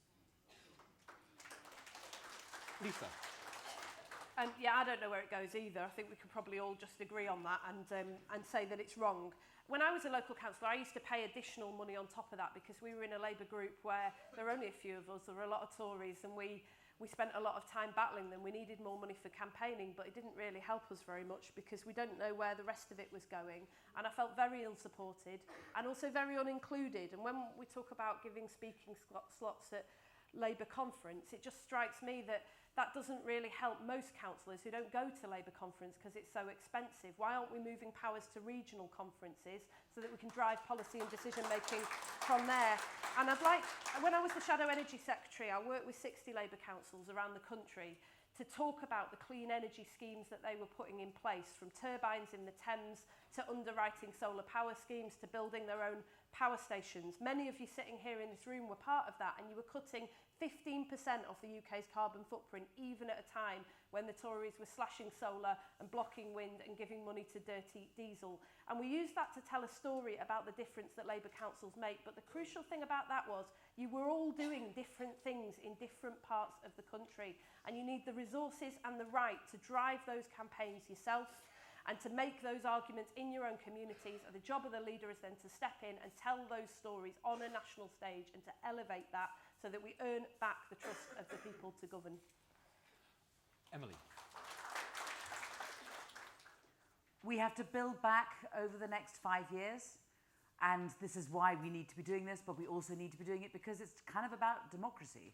Lisa. Yeah, I don't know where it goes either. I think we could probably all just agree on that and say that it's wrong. When I was a local councillor, I used to pay additional money on top of that because we were in a Labour group where there were only a few of us, there were a lot of Tories, and we spent a lot of time battling them. We needed more money for campaigning, but it didn't really help us very much because we don't know where the rest of it was going. And I felt very ill-supported and also very unincluded. And when we talk about giving speaking slots at Labour conference, it just strikes me that that doesn't really help most councillors who don't go to Labour conference because it's so expensive. Why aren't we moving powers to regional conferences so that we can drive policy and decision making from there? And when I was the Shadow Energy Secretary, I worked with 60 Labour councils around the country to talk about the clean energy schemes that they were putting in place, from turbines in the Thames to underwriting solar power schemes to building their own power stations. Many of you sitting here in this room were part of that, and you were cutting 15% of the UK's carbon footprint, even at a time when the Tories were slashing solar and blocking wind and giving money to dirty diesel. And we used that to tell a story about the difference that Labour councils make. But the crucial thing about that was you were all doing different things in different parts of the country, and you need the resources and the right to drive those campaigns yourself and to make those arguments in your own communities. And the job of the leader is then to step in and tell those stories on a national stage and to elevate that so that we earn back the trust of the people to govern. Emily. We have to build back over the next 5 years, and this is why we need to be doing this, but we also need to be doing it because it's kind of about democracy.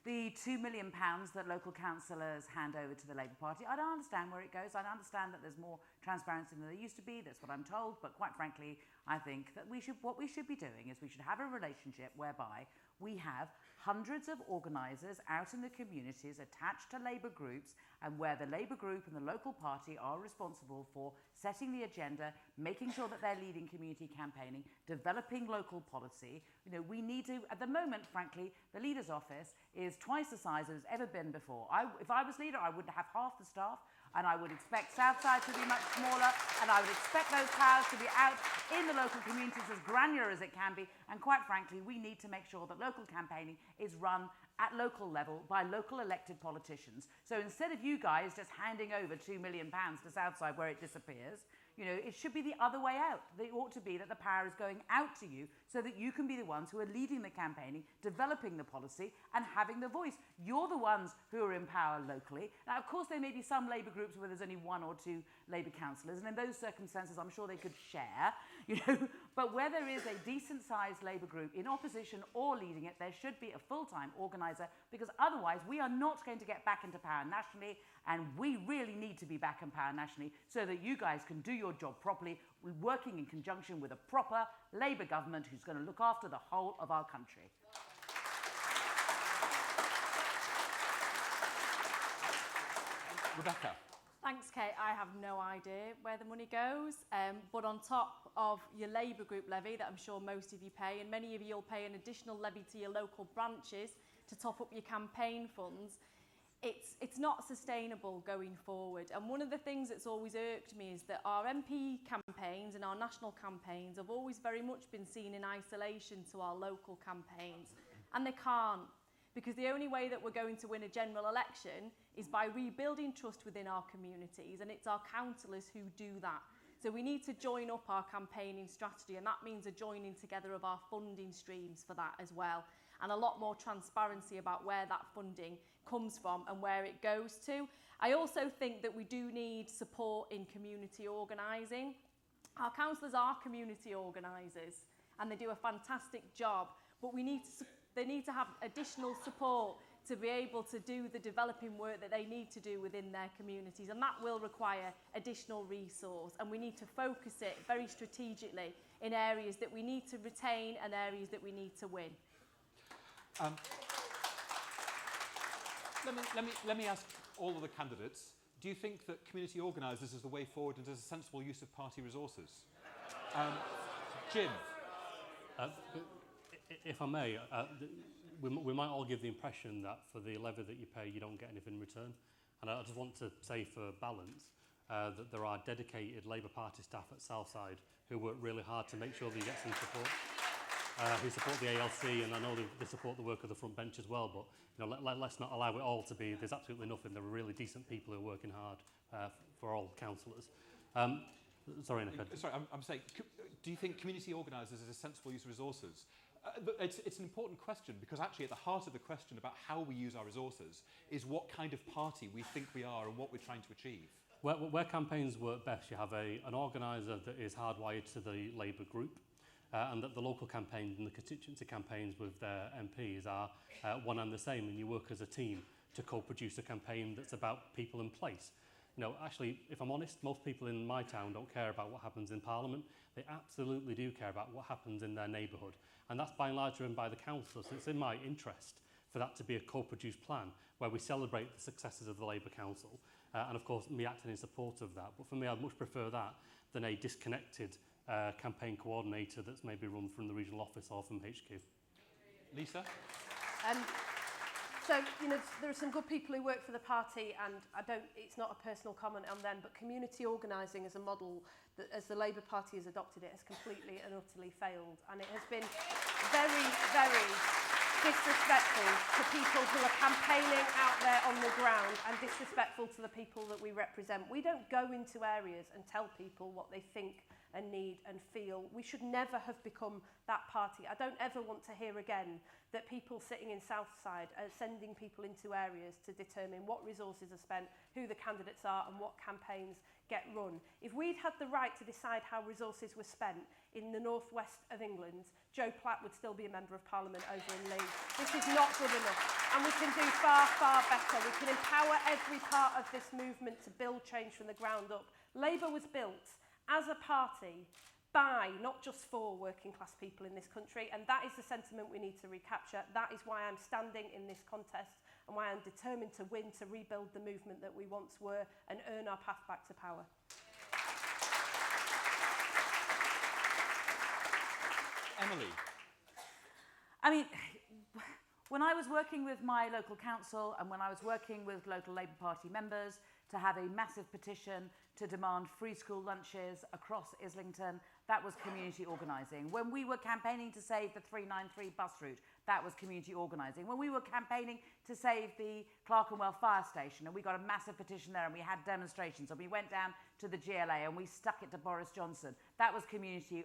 The £2 million that local councillors hand over to the Labour Party, I don't understand where it goes. I understand that there's more transparency than there used to be. That's what I'm told. But quite frankly, I think that what we should be doing is we should have a relationship whereby we have hundreds of organisers out in the communities attached to Labour groups, and where the Labour group and the local party are responsible for setting the agenda, making sure that they're leading community campaigning, developing local policy. You know, we need to, at the moment, frankly, the leader's office is twice the size it has ever been before. If I was leader, I would have half the staff. And I would expect Southside to be much smaller, and I would expect those powers to be out in the local communities as granular as it can be. And quite frankly, we need to make sure that local campaigning is run at local level by local elected politicians. So instead of you guys just handing over £2 million to Southside where it disappears, you know, it should be the other way out. It ought to be that the power is going out to you so that you can be the ones who are leading the campaigning, developing the policy and having the voice. You're the ones who are in power locally. Now, of course, there may be some Labour groups where there's only 1 or 2 Labour councillors, and in those circumstances, I'm sure they could share, you know. But where there is a decent-sized Labour group in opposition or leading it, there should be a full-time organiser, because otherwise we are not going to get back into power nationally, and we really need to be back in power nationally so that you guys can do your job properly, working in conjunction with a proper Labour government who's going to look after the whole of our country. Rebecca. Thanks, Kate. I have no idea where the money goes, but on top of your Labour group levy that I'm sure most of you pay, and many of you will pay an additional levy to your local branches to top up your campaign funds, it's not sustainable going forward. And one of the things that's always irked me is that our MP campaigns and our national campaigns have always very much been seen in isolation to our local campaigns, and they can't. Because the only way that we're going to win a general election is by rebuilding trust within our communities, and it's our councillors who do that. So we need to join up our campaigning strategy, and that means a joining together of our funding streams for that as well, and a lot more transparency about where that funding comes from and where it goes to. I also think that we do need support in community organising. Our councillors are community organisers, and they do a fantastic job, but they need to have additional support to be able to do the developing work that they need to do within their communities, and that will require additional resource, and we need to focus it very strategically in areas that we need to retain and areas that we need to win. Let me ask all of the candidates, do you think that community organisers is the way forward and is a sensible use of party resources? Jim? If I may, we might all give the impression that for the levy that you pay, you don't get anything in return. And I just want to say for balance that there are dedicated Labour Party staff at Southside who work really hard to make sure that you get some support, who support the ALC, and I know they support the work of the front bench as well, but you know, let's not allow it all to be, there's absolutely nothing. There are really decent people who are working hard for all councillors. Sorry, Nick. Sorry, I'm saying, do you think community organisers is a sensible use of resources? It's an important question, because actually at the heart of the question about how we use our resources is what kind of party we think we are and what we're trying to achieve. Where campaigns work best, you have an organiser that is hardwired to the Labour group, and that the local campaigns and the constituency campaigns with their MPs are one and the same, and you work as a team to co-produce a campaign that's about people in place. You know, actually, if I'm honest, most people in my town don't care about what happens in Parliament. They absolutely do care about what happens in their neighbourhood. And that's by and large driven by the council. So it's in my interest for that to be a co-produced plan where we celebrate the successes of the Labour Council. And of course, me acting in support of that. But for me, I'd much prefer that than a disconnected campaign coordinator that's maybe run from the regional office or from HQ. Lisa? So, you know, there are some good people who work for the party, and it's not a personal comment on them, but community organising as a model that, as the Labour Party has adopted it, has completely and utterly failed. And it has been very, very disrespectful to people who are campaigning out there on the ground, and disrespectful to the people that we represent. We don't go into areas and tell people what they think and need and feel. We should never have become that party. I don't ever want to hear again that people sitting in Southside are sending people into areas to determine what resources are spent, who the candidates are, and what campaigns get run. If we'd had the right to decide how resources were spent in the northwest of England, Joe Platt would still be a Member of Parliament over in Leeds. This is not good enough, and we can do far, far better. We can empower every part of this movement to build change from the ground up. Labour was built as a party by, not just for, working class people in this country, and that is the sentiment we need to recapture. That is why I'm standing in this contest and why I'm determined to win, to rebuild the movement that we once were and earn our path back to power. Emily? I mean, when I was working with my local council and when I was working with local Labour Party members, to have a massive petition to demand free school lunches across Islington. That was community organising. When we were campaigning to save the 393 bus route, that was community organising. When we were campaigning to save the Clerkenwell fire station, and we got a massive petition there, and we had demonstrations, and we went down to the GLA and we stuck it to Boris Johnson. That was community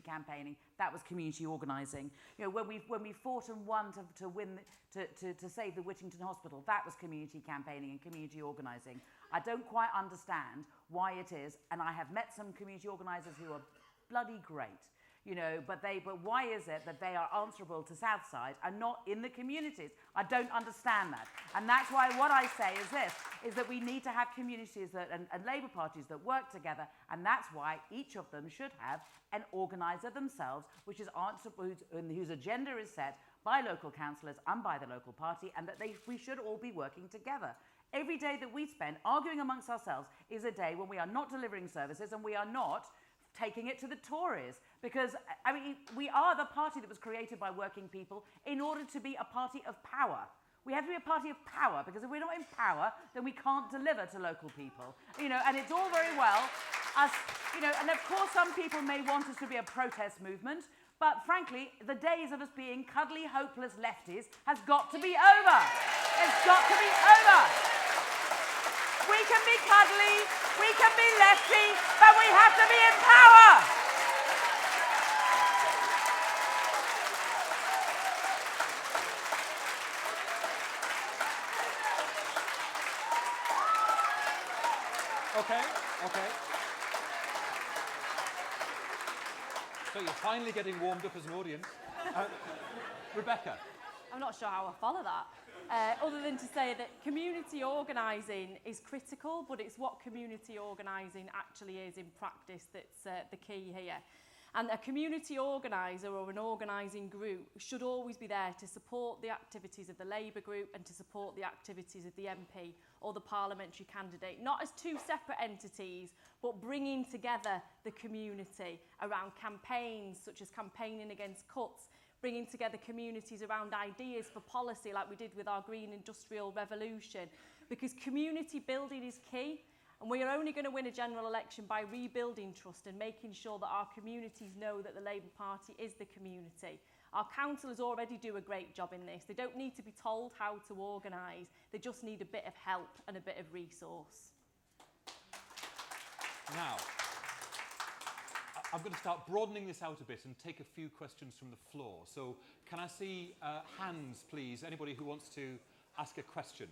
campaigning. That was community organising. You know, when we fought and won to save the Whittington Hospital, that was community campaigning and community organising. I don't quite understand why it is, and I have met some community organisers who are bloody great, you know, but why is it that they are answerable to Southside and not in the communities? I don't understand that. And that's why what I say is this, is that we need to have communities and Labour parties that work together, and that's why each of them should have an organiser themselves, which is answerable, whose agenda is set by local councillors and by the local party, and that we should all be working together. Every day that we spend arguing amongst ourselves is a day when we are not delivering services and we are not taking it to the Tories. Because, I mean, we are the party that was created by working people in order to be a party of power. We have to be a party of power, because if we're not in power, then we can't deliver to local people. You know, and it's all very well, us, you know, and of course some people may want us to be a protest movement, but frankly, the days of us being cuddly, hopeless lefties has got to be over. It's got to be over. We can be cuddly, we can be lefty, but we have to be in power. Okay. So you're finally getting warmed up as an audience. Rebecca. I'm not sure how I follow that. Other than to say that community organising is critical, but it's what community organising actually is in practice that's the key here. And a community organiser or an organising group should always be there to support the activities of the Labour group and to support the activities of the MP or the parliamentary candidate, not as two separate entities, but bringing together the community around campaigns such as campaigning against cuts, bringing together communities around ideas for policy like we did with our Green Industrial Revolution, because community building is key. And we are only going to win a general election by rebuilding trust and making sure that our communities know that the Labour Party is the community. Our councillors already do a great job in this. They don't need to be told how to organise. They just need a bit of help and a bit of resource. Now, I'm going to start broadening this out a bit and take a few questions from the floor. So can I see hands, please? Anybody who wants to ask a question?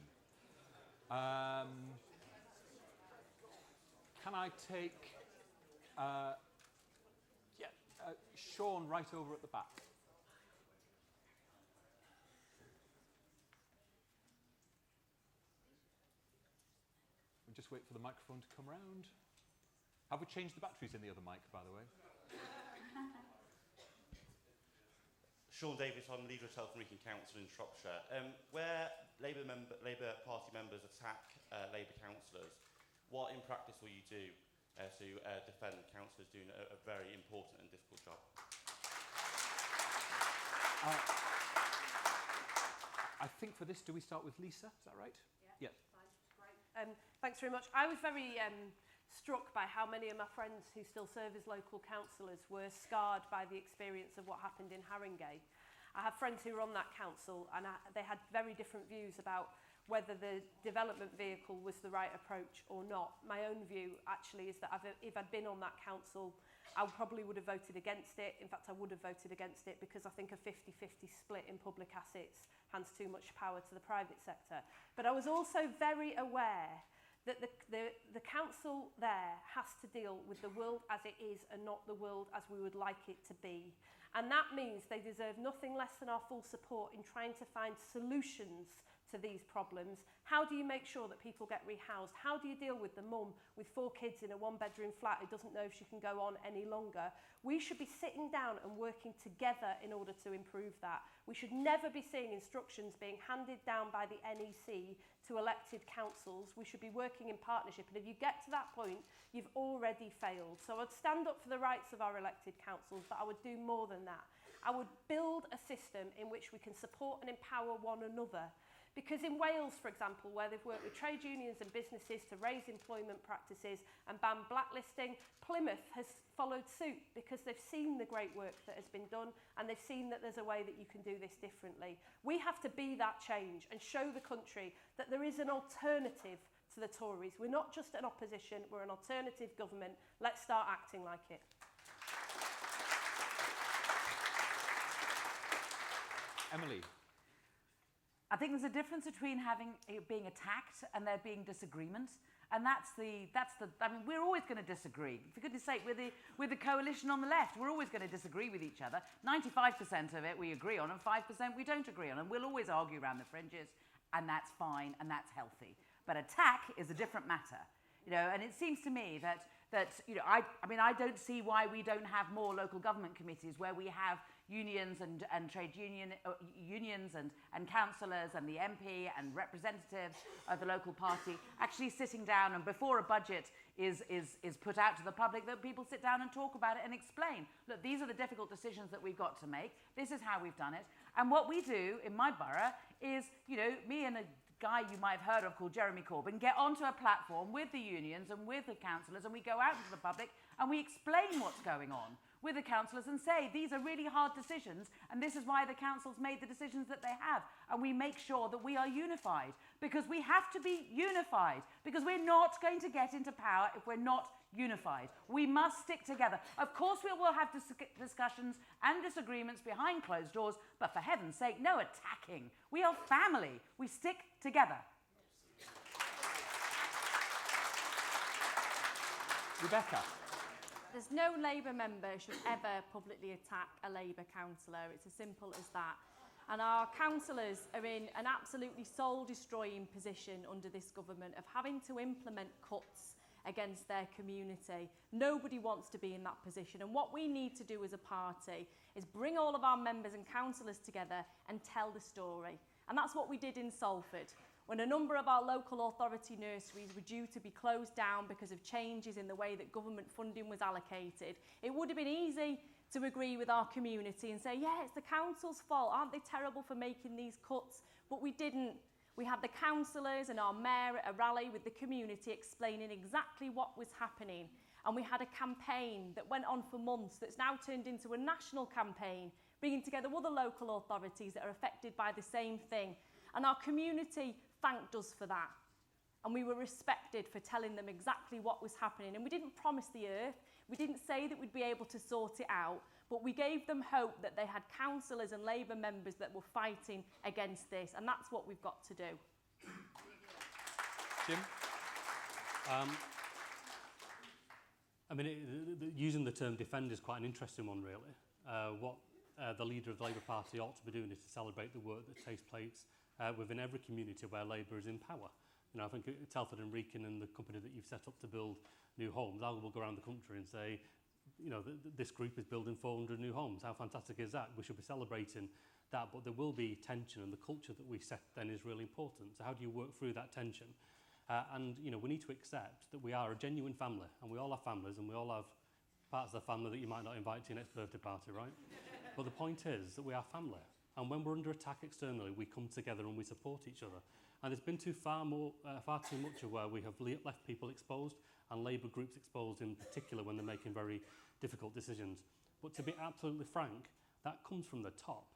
Can I take Sean right over at the back? We'll just wait for the microphone to come round. Have we changed the batteries in the other mic, by the way? Sean Davis, I'm leader of Telford Wrekin Council in Shropshire. Where Labour Party members attack Labour councillors, what in practice will you do to defend councillors doing a very important and difficult job? I think for this, do we start with Lisa? Is that right? Yeah. Fine. Great. Thanks very much. I was very struck by how many of my friends who still serve as local councillors were scarred by the experience of what happened in Haringey. I have friends who are on that council, and they had very different views about whether the development vehicle was the right approach or not. My own view actually is that if I'd been on that council, I probably would have voted against it. In fact, I would have voted against it because I think a 50-50 split in public assets hands too much power to the private sector. But I was also very aware that the council there has to deal with the world as it is and not the world as we would like it to be. And that means they deserve nothing less than our full support in trying to find solutions to these problems. How do you make sure that people get rehoused? How do you deal with the mum with 4 kids in a 1-bedroom flat who doesn't know if she can go on any longer? We should be sitting down and working together in order to improve that. We should never be seeing instructions being handed down by the NEC to elected councils. We should be working in partnership, and if you get to that point, you've already failed. So I'd stand up for the rights of our elected councils, but I would do more than that. I would build a system in which we can support and empower one another. Because in Wales, for example, where they've worked with trade unions and businesses to raise employment practices and ban blacklisting, Plymouth has followed suit because they've seen the great work that has been done and they've seen that there's a way that you can do this differently. We have to be that change and show the country that there is an alternative to the Tories. We're not just an opposition, we're an alternative government. Let's start acting like it. Emily. I think there's a difference between being attacked and there being disagreement. And I mean, we're always going to disagree. For goodness sake, we're the coalition on the left. We're always going to disagree with each other. 95% of it we agree on and 5% we don't agree on. And we'll always argue around the fringes, and that's fine and that's healthy. But attack is a different matter. You know, and it seems to me that you know, I mean, I don't see why we don't have more local government committees where we have unions and trade unions and councillors and the MP and representatives of the local party actually sitting down, and before a budget is put out to the public, that people sit down and talk about it and explain, look, these are the difficult decisions that we've got to make, this is how we've done it. And what we do in my borough is, you know, me and a guy you might have heard of called Jeremy Corbyn get onto a platform with the unions and with the councillors, and we go out into the public and we explain what's going on with the councillors and say these are really hard decisions and this is why the council's made the decisions that they have, and we make sure that we are unified, because we have to be unified, because we're not going to get into power if we're not unified. We must stick together. Of course we will have discussions and disagreements behind closed doors, but for heaven's sake, no attacking. We are family. We stick together. Rebecca. There's no Labour member should ever publicly attack a Labour councillor. It's as simple as that. And our councillors are in an absolutely soul-destroying position under this government of having to implement cuts against their community. Nobody wants to be in that position. And what we need to do as a party is bring all of our members and councillors together and tell the story. And that's what we did in Salford. When a number of our local authority nurseries were due to be closed down because of changes in the way that government funding was allocated, it would have been easy to agree with our community and say, yeah, it's the council's fault, aren't they terrible for making these cuts? But we didn't. We had the councillors and our mayor at a rally with the community explaining exactly what was happening. And we had a campaign that went on for months that's now turned into a national campaign, bringing together other local authorities that are affected by the same thing. And our community thanked us for that. And we were respected for telling them exactly what was happening. And we didn't promise the earth. We didn't say that we'd be able to sort it out. But we gave them hope that they had councillors and Labour members that were fighting against this. And that's what we've got to do. Jim? I mean, using the term defend is quite an interesting one, really. What the leader of the Labour Party ought to be doing is to celebrate the work that takes place within every community where Labour is in power. You know, I think Telford and Wrekin and the company that you've set up to build new homes, I will go around the country and say, you know, this group is building 400 new homes. How fantastic is that? We should be celebrating that, but there will be tension, and the culture that we set then is really important. So how do you work through that tension? And, you know, we need to accept that we are a genuine family, and we all have families, and we all have parts of the family that you might not invite to your next birthday party, right? But the point is that we are family. And when we're under attack externally, we come together and we support each other. And there's been far too much of where we have left people exposed, and Labour groups exposed in particular when they're making very difficult decisions. But to be absolutely frank, that comes from the top.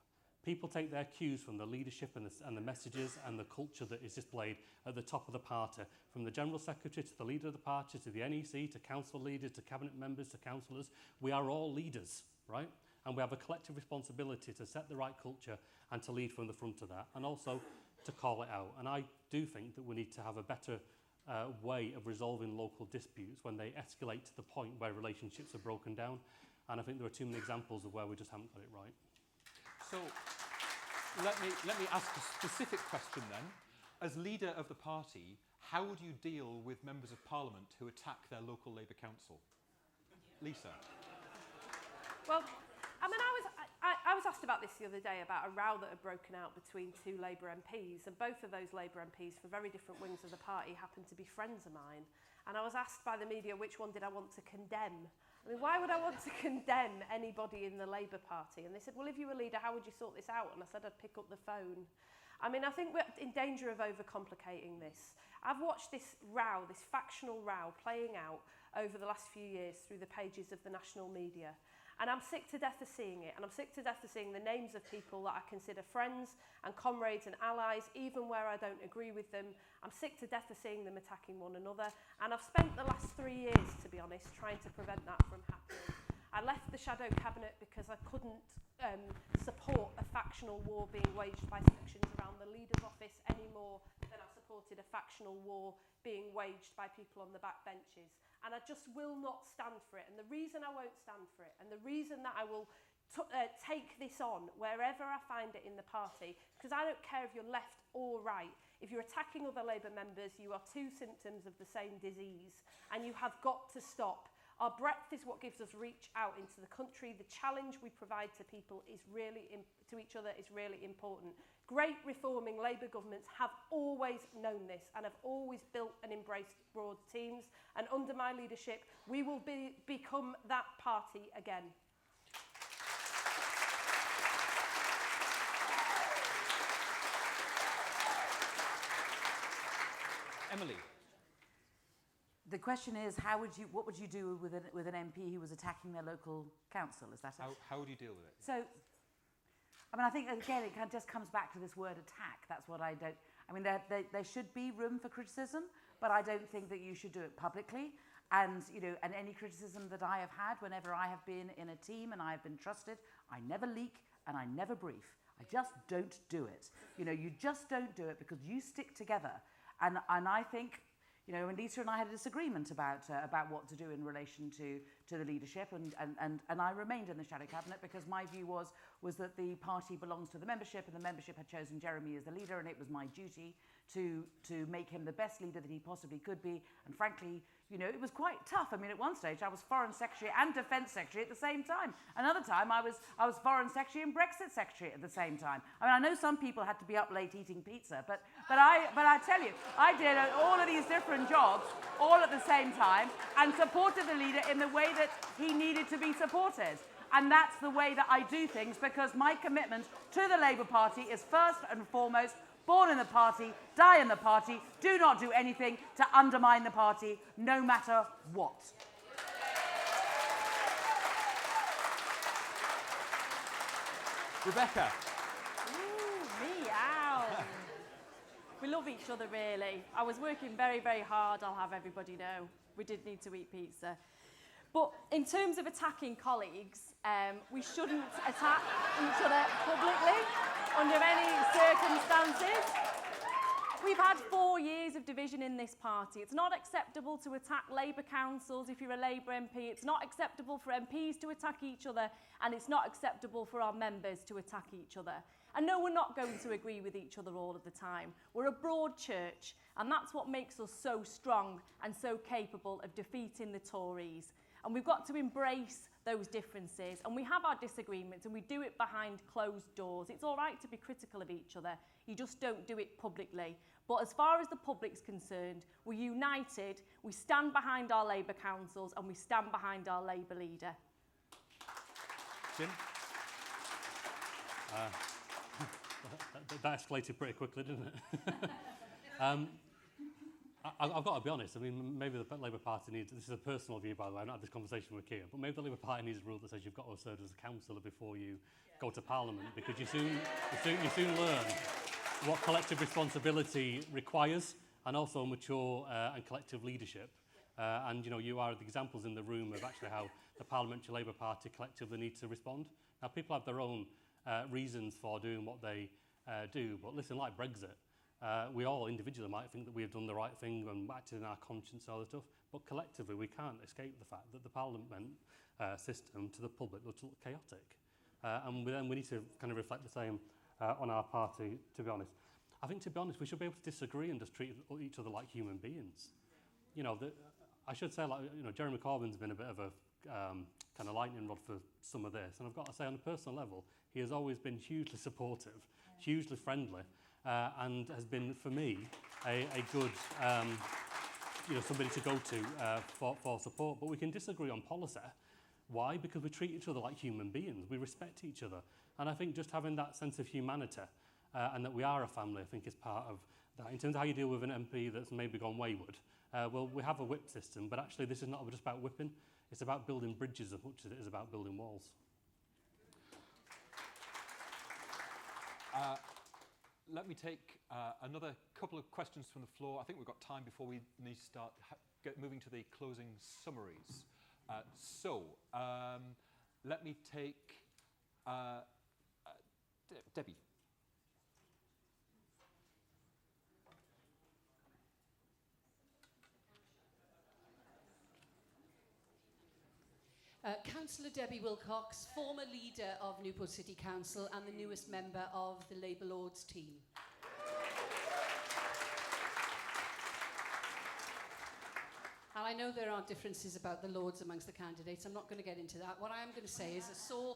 People take their cues from the leadership and the messages and the culture that is displayed at the top of the party, from the General Secretary to the leader of the party, to the NEC, to council leaders, to cabinet members, to councillors. We are all leaders, right? And we have a collective responsibility to set the right culture and to lead from the front of that, and also to call it out. And I do think that we need to have a better way of resolving local disputes when they escalate to the point where relationships are broken down. And I think there are too many examples of where we just haven't got it right. So let me ask a specific question then. As leader of the party, how would you deal with members of Parliament who attack their local Labour council? Lisa? Well, I mean, I was asked about this the other day, about a row that had broken out between two Labour MPs, and both of those Labour MPs, for very different wings of the party, happened to be friends of mine. And I was asked by the media which one did I want to condemn. I mean, why would I want to condemn anybody in the Labour Party? And they said, well, if you were leader, how would you sort this out? And I said, I'd pick up the phone. I mean, I think we're in danger of overcomplicating this. I've watched this row, this factional row, playing out over the last few years through the pages of the national media. And I'm sick to death of seeing it. And I'm sick to death of seeing the names of people that I consider friends and comrades and allies, even where I don't agree with them. I'm sick to death of seeing them attacking one another. And I've spent the last 3 years, to be honest, trying to prevent that from happening. I left the shadow cabinet because I couldn't support a factional war being waged by sections around the leader's office any more than I supported a factional war being waged by people on the back benches. And I just will not stand for it. And the reason I won't stand for it, and the reason that I will take this on wherever I find it in the party, because I don't care if you're left or right, if you're attacking other Labour members, you are two symptoms of the same disease, and you have got to stop. Our breadth is what gives us reach out into the country. The challenge we provide to people is really to each other is really important. Great reforming Labour governments have always known this and have always built and embraced broad teams. And under my leadership, we will become that party again. Emily. The question is, what would you do with an MP who was attacking their local council? Is that it? How would you deal with it? So, I mean, I think, again, it just comes back to this word attack. That's what I don't... I mean, there should be room for criticism, but I don't think that you should do it publicly. And, you know, and any criticism that I have had whenever I have been in a team and I have been trusted, I never leak and I never brief. I just don't do it. You know, you just don't do it because you stick together. And I think... You know, and Lisa and I had a disagreement about what to do in relation to the leadership, and I remained in the shadow cabinet because my view was that the party belongs to the membership, and the membership had chosen Jeremy as the leader, and it was my duty to make him the best leader that he possibly could be. And frankly, you know, it was quite tough. I mean, at one stage I was Foreign Secretary and Defence Secretary at the same time. Another time I was Foreign Secretary and Brexit Secretary at the same time. I mean, I know some people had to be up late eating pizza, but I tell you, I did all of these different jobs all at the same time and supported the leader in the way that he needed to be supported. And that's the way that I do things, because my commitment to the Labour Party is first and foremost born in the party, die in the party, do not do anything to undermine the party, no matter what. Rebecca. Ooh, meow. We love each other, really. I was working very, very hard, I'll have everybody know. We did need to eat pizza. But in terms of attacking colleagues, we shouldn't attack each other publicly under any circumstances. We've had 4 years of division in this party. It's not acceptable to attack Labour councils if you're a Labour MP. It's not acceptable for MPs to attack each other, and it's not acceptable for our members to attack each other. And no, we're not going to agree with each other all of the time. We're a broad church, and that's what makes us so strong and so capable of defeating the Tories. And we've got to embrace those differences, and we have our disagreements, and we do it behind closed doors. It's all right to be critical of each other, you just don't do it publicly. But as far as the public's concerned, we're united, we stand behind our Labour councils, and we stand behind our Labour leader. Jim? That escalated pretty quickly, didn't it? I've got to be honest, I mean, maybe the Labour Party needs, this is a personal view by the way, I've not had this conversation with Keir, but maybe the Labour Party needs a rule that says you've got to serve as a councillor before you go to Parliament, because you soon learn what collective responsibility requires, and also mature and collective leadership. And you know, you are the examples in the room of actually how the Parliamentary Labour Party collectively need to respond. Now, people have their own reasons for doing what they do, but listen, like Brexit, we all individually might think that we have done the right thing and acted in our conscience and all that stuff, but collectively we can't escape the fact that the Parliament system to the public looks chaotic. And then we need to kind of reflect the same on our party, to be honest. I think, to be honest, we should be able to disagree and just treat each other like human beings. You know, I should say, like, you know, Jeremy Corbyn's been a bit of a kind of lightning rod for some of this, and I've got to say, on a personal level, he has always been hugely supportive, hugely friendly, and has been, for me, a good, you know, somebody to go to for support. But we can disagree on policy. Why? Because we treat each other like human beings. We respect each other. And I think just having that sense of humanity and that we are a family, I think, is part of that. In terms of how you deal with an MP that's maybe gone wayward, well, we have a whip system, but actually this is not just about whipping, it's about building bridges as much as it is about building walls. Let me take another couple of questions from the floor. I think we've got time before we need to start moving to the closing summaries. Let me take Debbie. Councillor Debbie Wilcox, former leader of Newport City Council and the newest member of the Labour Lords team. And I know there are differences about the Lords amongst the candidates. I'm not going to get into that. What I am going to say is I saw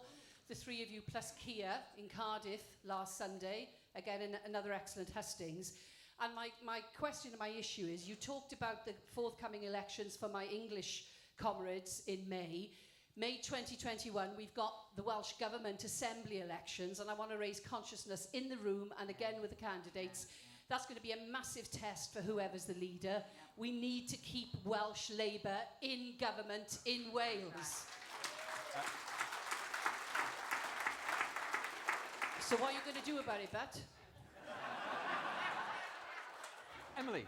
the three of you plus Kia in Cardiff last Sunday. Again, another excellent hustings. And my question and my issue is, you talked about the forthcoming elections for my English comrades in May. May 2021, we've got the Welsh Government Assembly elections, and I want to raise consciousness in the room and again with the candidates. That's going to be a massive test for whoever's the leader. We need to keep Welsh Labour in government in Wales. So what are you going to do about it, Bet? Emily.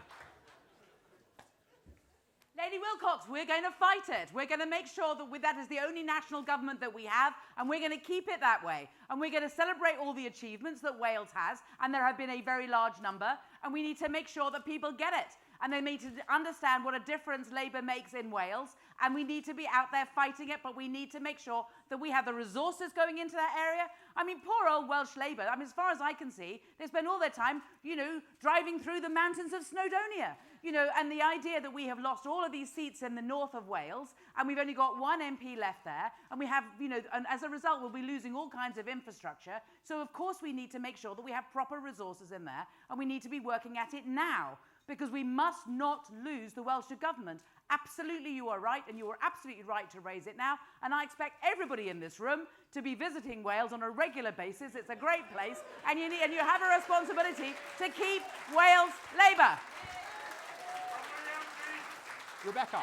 Lady Wilcox, we're going to fight it. We're going to make sure that that is the only national government that we have, and we're going to keep it that way. And we're going to celebrate all the achievements that Wales has, and there have been a very large number, and we need to make sure that people get it. And they need to understand what a difference Labour makes in Wales, and we need to be out there fighting it, but we need to make sure that we have the resources going into that area. I mean, poor old Welsh Labour, I mean, as far as I can see, they spend all their time, driving through the mountains of Snowdonia. And the idea that we have lost all of these seats in the north of Wales, and we've only got one MP left there, and we have, and as a result, we'll be losing all kinds of infrastructure. So, of course, we need to make sure that we have proper resources in there, and we need to be working at it now, because we must not lose the Welsh government. Absolutely, you are right, and you are absolutely right to raise it now, and I expect everybody in this room to be visiting Wales on a regular basis. It's a great place, and you have a responsibility to keep Wales Labour. Rebecca.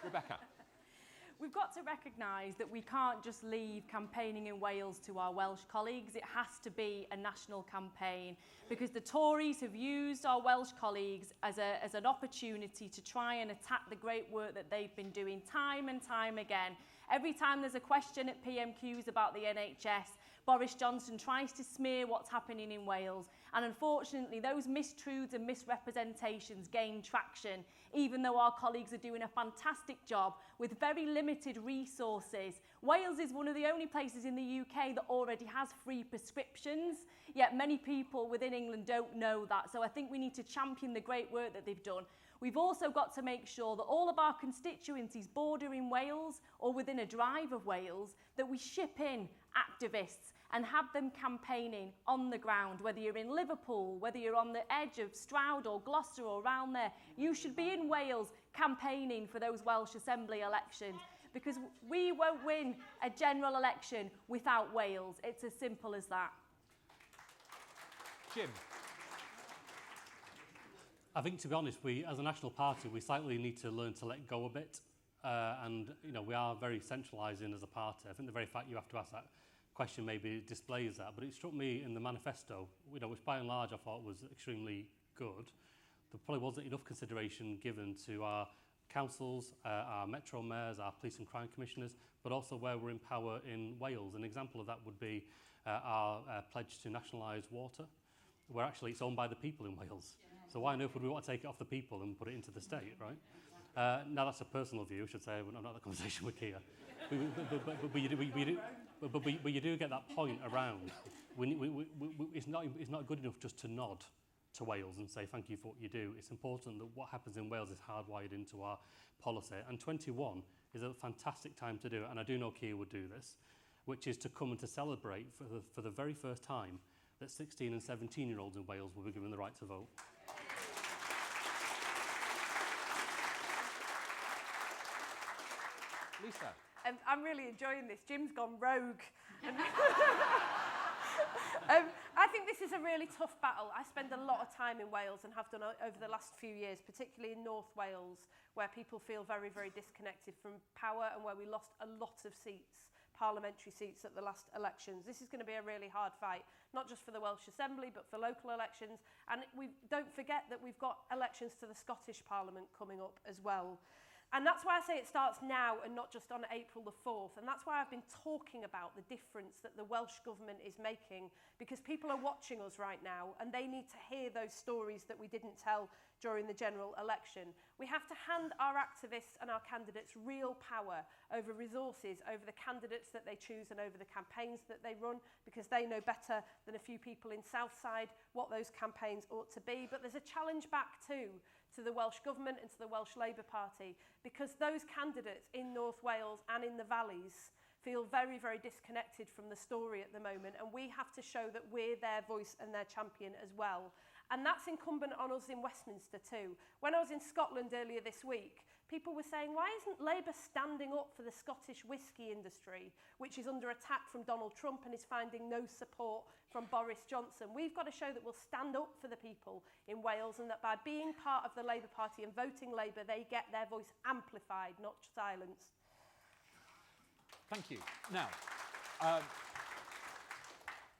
Rebecca. We've got to recognise that we can't just leave campaigning in Wales to our Welsh colleagues. It has to be a national campaign, because the Tories have used our Welsh colleagues as an opportunity to try and attack the great work that they've been doing time and time again. Every time there's a question at PMQs about the NHS, Boris Johnson tries to smear what's happening in Wales, and unfortunately those mistruths and misrepresentations gain traction, even though our colleagues are doing a fantastic job with very limited resources. Wales is one of the only places in the UK that already has free prescriptions, yet many people within England don't know that. So I think we need to champion the great work that they've done. We've also got to make sure that all of our constituencies bordering Wales or within a drive of Wales, that we ship in activists and have them campaigning on the ground, whether you're in Liverpool, whether you're on the edge of Stroud or Gloucester or around there. You should be in Wales campaigning for those Welsh Assembly elections, because we won't win a general election without Wales. It's as simple as that. Jim. I think, to be honest, we, as a national party, we slightly need to learn to let go a bit. We are very centralising as a party. I think the very fact you have to ask that question maybe displays that. But it struck me in the manifesto, which by and large I thought was extremely good. There probably wasn't enough consideration given to our councils, our metro mayors, our police and crime commissioners, but also where we're in power in Wales. An example of that would be our pledge to nationalise water, where actually it's owned by the people in Wales. So why on earth would we want to take it off the people and put it into the state, right? Now that's a personal view, I should say. We're not having a conversation with Kia. But you do get that point around. It's not good enough just to nod to Wales and say thank you for what you do. It's important that what happens in Wales is hardwired into our policy. And 21 is a fantastic time to do it, and I do know Kia would do this, which is to come and to celebrate for the very first time that 16 and 17-year-olds in Wales will be given the right to vote. Lisa. I'm really enjoying this. Jim's gone rogue. I think this is a really tough battle. I spend a lot of time in Wales and have done over the last few years, particularly in North Wales, where people feel very, very disconnected from power and where we lost a lot of seats, parliamentary seats at the last elections. This is going to be a really hard fight, not just for the Welsh Assembly, but for local elections. And we don't forget that we've got elections to the Scottish Parliament coming up as well. And that's why I say it starts now and not just on April the 4th. And that's why I've been talking about the difference that the Welsh Government is making, because people are watching us right now and they need to hear those stories that we didn't tell during the general election. We have to hand our activists and our candidates real power over resources, over the candidates that they choose and over the campaigns that they run, because they know better than a few people in Southside what those campaigns ought to be. But there's a challenge back too to the Welsh Government and to the Welsh Labour Party, because those candidates in North Wales and in the valleys feel very, very disconnected from the story at the moment, and we have to show that we're their voice and their champion as well. And that's incumbent on us in Westminster too. When I was in Scotland earlier this week, people were saying, why isn't Labour standing up for the Scottish whisky industry, which is under attack from Donald Trump and is finding no support from Boris Johnson? We've got to show that we'll stand up for the people in Wales, and that by being part of the Labour Party and voting Labour, they get their voice amplified, not silenced. Thank you. Now,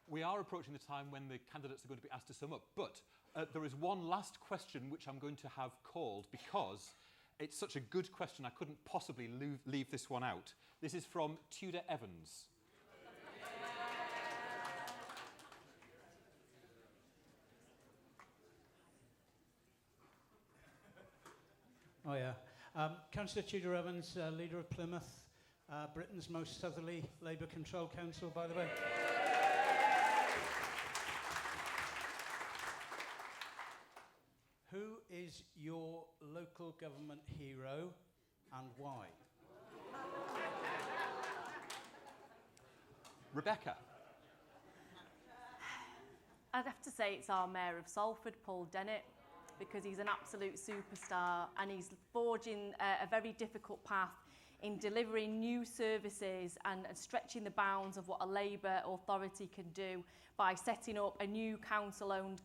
we are approaching the time when the candidates are going to be asked to sum up, but there is one last question which I'm going to have called, because it's such a good question I couldn't possibly leave this one out. This is from Tudor Evans. Oh yeah. Councillor Tudor Evans, leader of Plymouth, Britain's most southerly Labour control council, by the way. Who is your local government hero and why? Rebecca. I'd have to say it's our Mayor of Salford, Paul Dennett, because he's an absolute superstar and he's forging a very difficult path in delivering new services and stretching the bounds of what a Labour authority can do by setting up a new council-owned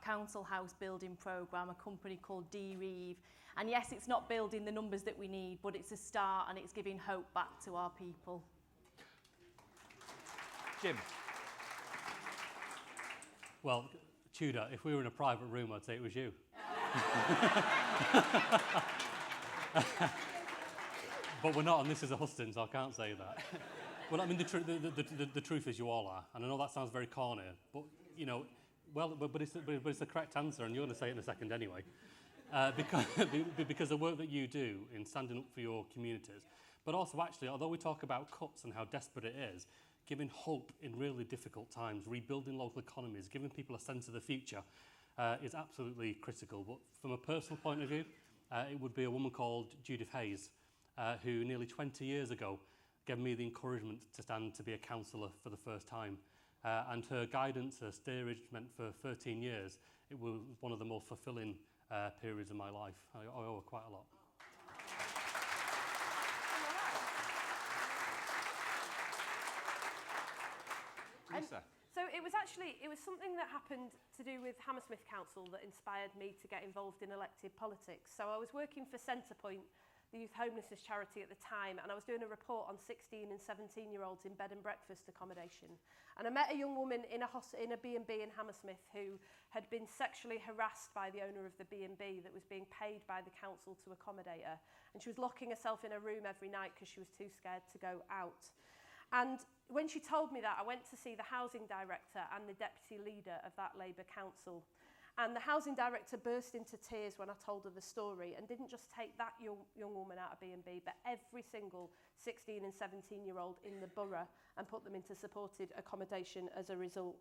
council house building programme, a company called D-Reeve. And yes, it's not building the numbers that we need, but it's a start and it's giving hope back to our people. Jim. Well, Tudor, if we were in a private room, I'd say it was you. But we're not, and this is a Hustings, so I can't say that. Well, I mean, the truth is you all are, and I know that sounds very corny, but, you know, well, but it's the correct answer, and you're going to say it in a second anyway. Because the work that you do in standing up for your communities, but also actually, although we talk about cuts and how desperate it is, giving hope in really difficult times, rebuilding local economies, giving people a sense of the future is absolutely critical. But from a personal point of view, it would be a woman called Judith Hayes, who nearly 20 years ago gave me the encouragement to stand to be a councillor for the first time. And her guidance, her steerage meant for 13 years, it was one of the most fulfilling periods of my life. I owe her quite a lot. So it was something that happened to do with Hammersmith Council that inspired me to get involved in elected politics. So I was working for Centrepoint, the youth homelessness charity at the time, and I was doing a report on 16 and 17-year-olds in bed and breakfast accommodation. And I met a young woman in a B&B in Hammersmith who had been sexually harassed by the owner of the B&B that was being paid by the council to accommodate her. And she was locking herself in a room every night because she was too scared to go out. And when she told me that, I went to see the housing director and the deputy leader of that Labour council. And the housing director burst into tears when I told her the story, and didn't just take that young woman out of B&B, but every single 16 and 17-year-old in the borough, and put them into supported accommodation as a result.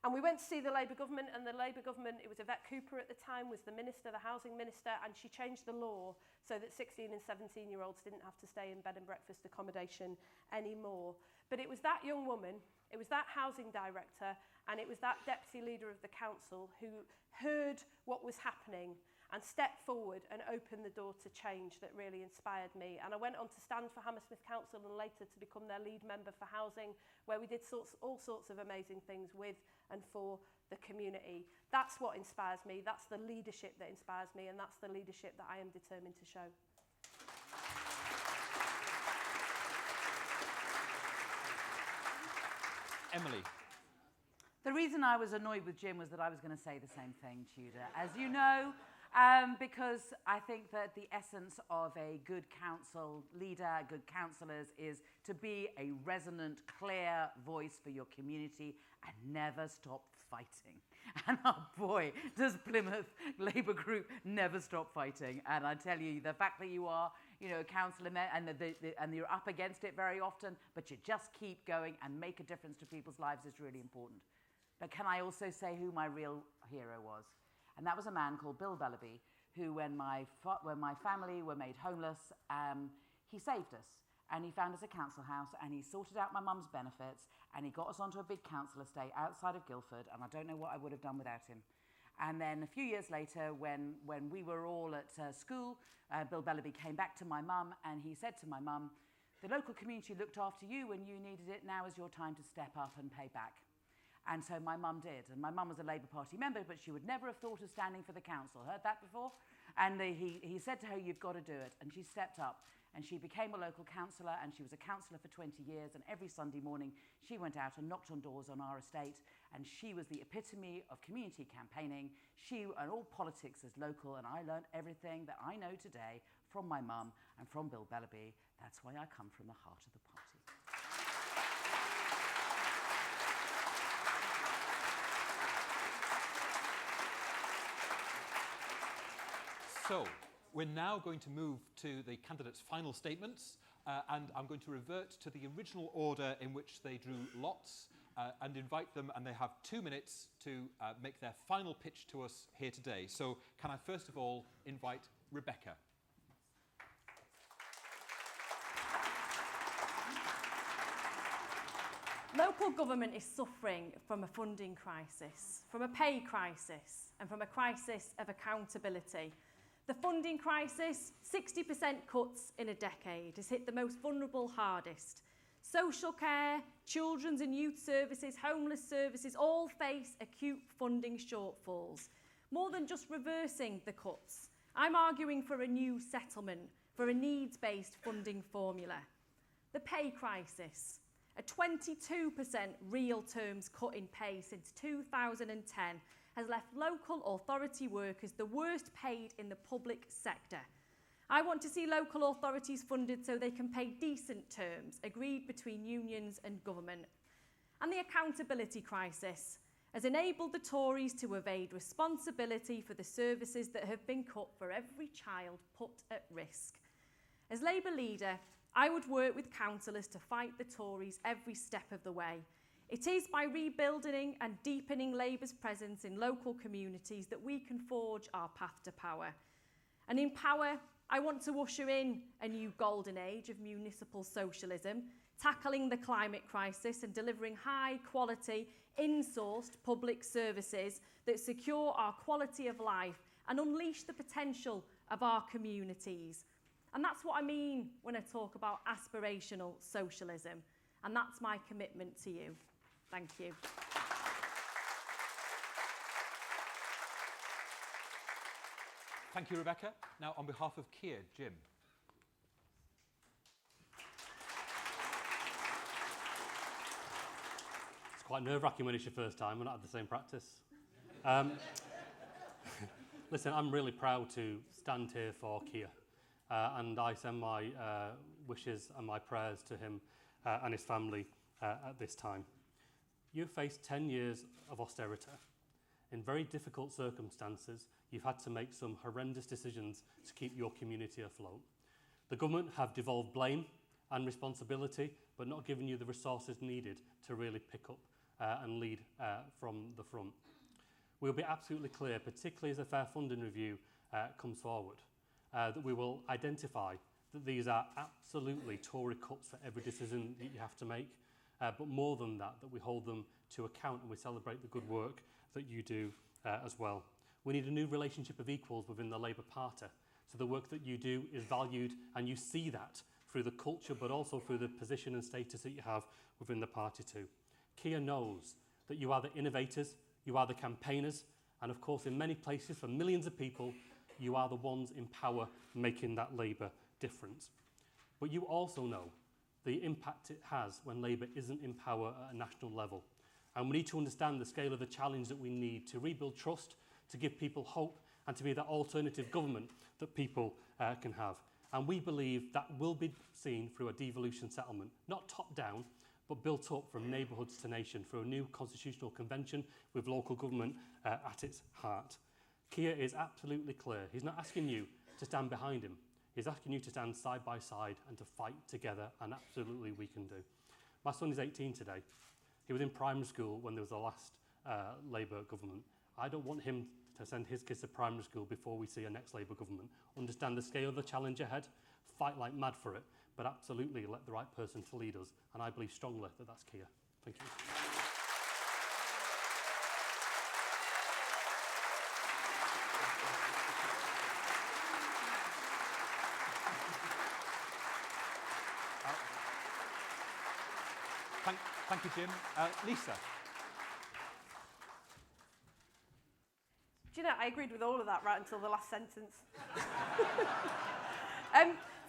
And we went to see the Labour government, and the Labour government, it was Yvette Cooper at the time, was the minister, the housing minister, and she changed the law so that 16 and 17-year-olds didn't have to stay in bed and breakfast accommodation anymore. But it was that young woman, it was that housing director, and it was that deputy leader of the council who heard what was happening and stepped forward and opened the door to change that really inspired me. And I went on to stand for Hammersmith Council and later to become their lead member for housing, where we did all sorts of amazing things with and for the community. That's what inspires me. That's the leadership that inspires me, and that's the leadership that I am determined to show. Emily. The reason I was annoyed with Jim was that I was going to say the same thing, Tudor. As you know, because I think that the essence of a good council leader, good councillors, is to be a resonant, clear voice for your community and never stop fighting. And oh boy, does Plymouth Labour Group never stop fighting. And I tell you, the fact that you are, you know, a councillor and you're up against it very often, but you just keep going and make a difference to people's lives is really important. But can I also say who my real hero was? And that was a man called Bill Bellaby, who when my family were made homeless, he saved us. And he found us a council house, and he sorted out my mum's benefits, and he got us onto a big council estate outside of Guildford, and I don't know what I would have done without him. And then a few years later, when we were all at school, Bill Bellaby came back to my mum, and he said to my mum, "The local community looked after you when you needed it. Now is your time to step up and pay back." And so my mum did. And my mum was a Labour Party member, but she would never have thought of standing for the council. Heard that before? And he said to her, "You've got to do it." And she stepped up. And she became a local councillor, and she was a councillor for 20 years. And every Sunday morning, she went out and knocked on doors on our estate. And she was the epitome of community campaigning. She and all politics is local. And I learned everything that I know today from my mum and from Bill Bellaby. That's why I come from the heart of the party. So, we're now going to move to the candidates' final statements, and I'm going to revert to the original order in which they drew lots and invite them, and they have 2 minutes to make their final pitch to us here today. So, can I first of all invite Rebecca? Local government is suffering from a funding crisis, from a pay crisis, and from a crisis of accountability. The funding crisis, 60% cuts in a decade, has hit the most vulnerable hardest. Social care, children's and youth services, homeless services all face acute funding shortfalls. More than just reversing the cuts, I'm arguing for a new settlement, for a needs-based funding formula. The pay crisis, a 22% real terms cut in pay since 2010, has left local authority workers the worst paid in the public sector. I want to see local authorities funded so they can pay decent terms agreed between unions and government. And the accountability crisis has enabled the Tories to evade responsibility for the services that have been cut for every child put at risk. As Labour leader, I would work with councillors to fight the Tories every step of the way. It is by rebuilding and deepening Labour's presence in local communities that we can forge our path to power. And in power, I want to usher in a new golden age of municipal socialism, tackling the climate crisis and delivering high-quality, in-sourced public services that secure our quality of life and unleash the potential of our communities. And that's what I mean when I talk about aspirational socialism. And that's my commitment to you. Thank you. Thank you, Rebecca. Now, on behalf of Keir, Jim. It's quite nerve-wracking when it's your first time. We're not at the same practice. Listen, I'm really proud to stand here for Keir. And I send my wishes and my prayers to him and his family at this time. You've faced 10 years of austerity. In very difficult circumstances, you've had to make some horrendous decisions to keep your community afloat. The government have devolved blame and responsibility, but not given you the resources needed to really pick up and lead from the front. We'll be absolutely clear, particularly as the Fair Funding Review comes forward, that we will identify that these are absolutely Tory cuts for every decision that you have to make, but more than that, that we hold them to account and we celebrate the good work that you do as well. We need a new relationship of equals within the Labour Party. So the work that you do is valued, and you see that through the culture, but also through the position and status that you have within the party too. Keir knows that you are the innovators, you are the campaigners, and of course in many places for millions of people, you are the ones in power making that Labour difference. But you also know the impact it has when Labour isn't in power at a national level. And we need to understand the scale of the challenge that we need to rebuild trust, to give people hope, and to be that alternative government that people can have. And we believe that will be seen through a devolution settlement, not top-down, but built up from neighbourhoods to nation through a new constitutional convention with local government at its heart. Keir is absolutely clear. He's not asking you to stand behind him. He's asking you to stand side by side and to fight together, and absolutely we can do. My son is 18 today. He was in primary school when there was the last Labour government. I don't want him to send his kids to primary school before we see a next Labour government. Understand the scale of the challenge ahead, fight like mad for it, but absolutely let the right person to lead us. And I believe strongly that that's Keir. Thank you. Thank you, Jim. Lisa. Do you know, I agreed with all of that right until the last sentence.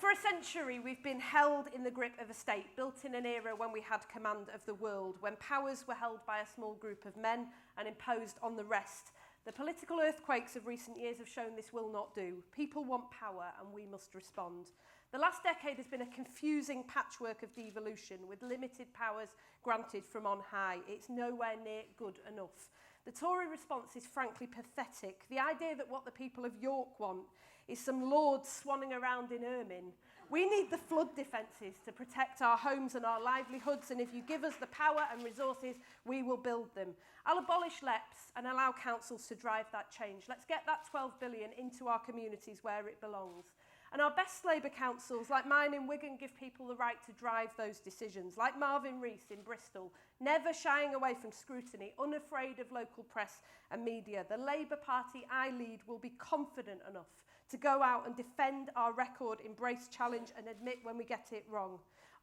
For a century, we've been held in the grip of a state, built in an era when we had command of the world, when powers were held by a small group of men and imposed on the rest. The political earthquakes of recent years have shown this will not do. People want power, and we must respond. The last decade has been a confusing patchwork of devolution, with limited powers granted from on high. It's nowhere near good enough. The Tory response is frankly pathetic. The idea that what the people of York want is some lord swanning around in ermine. We need the flood defences to protect our homes and our livelihoods, and if you give us the power and resources, we will build them. I'll abolish LEPs and allow councils to drive that change. Let's get that 12 billion into our communities where it belongs. And our best Labour councils, like mine in Wigan, give people the right to drive those decisions, like Marvin Rees in Bristol, never shying away from scrutiny, unafraid of local press and media. The Labour Party I lead will be confident enough to go out and defend our record, embrace challenge and admit when we get it wrong.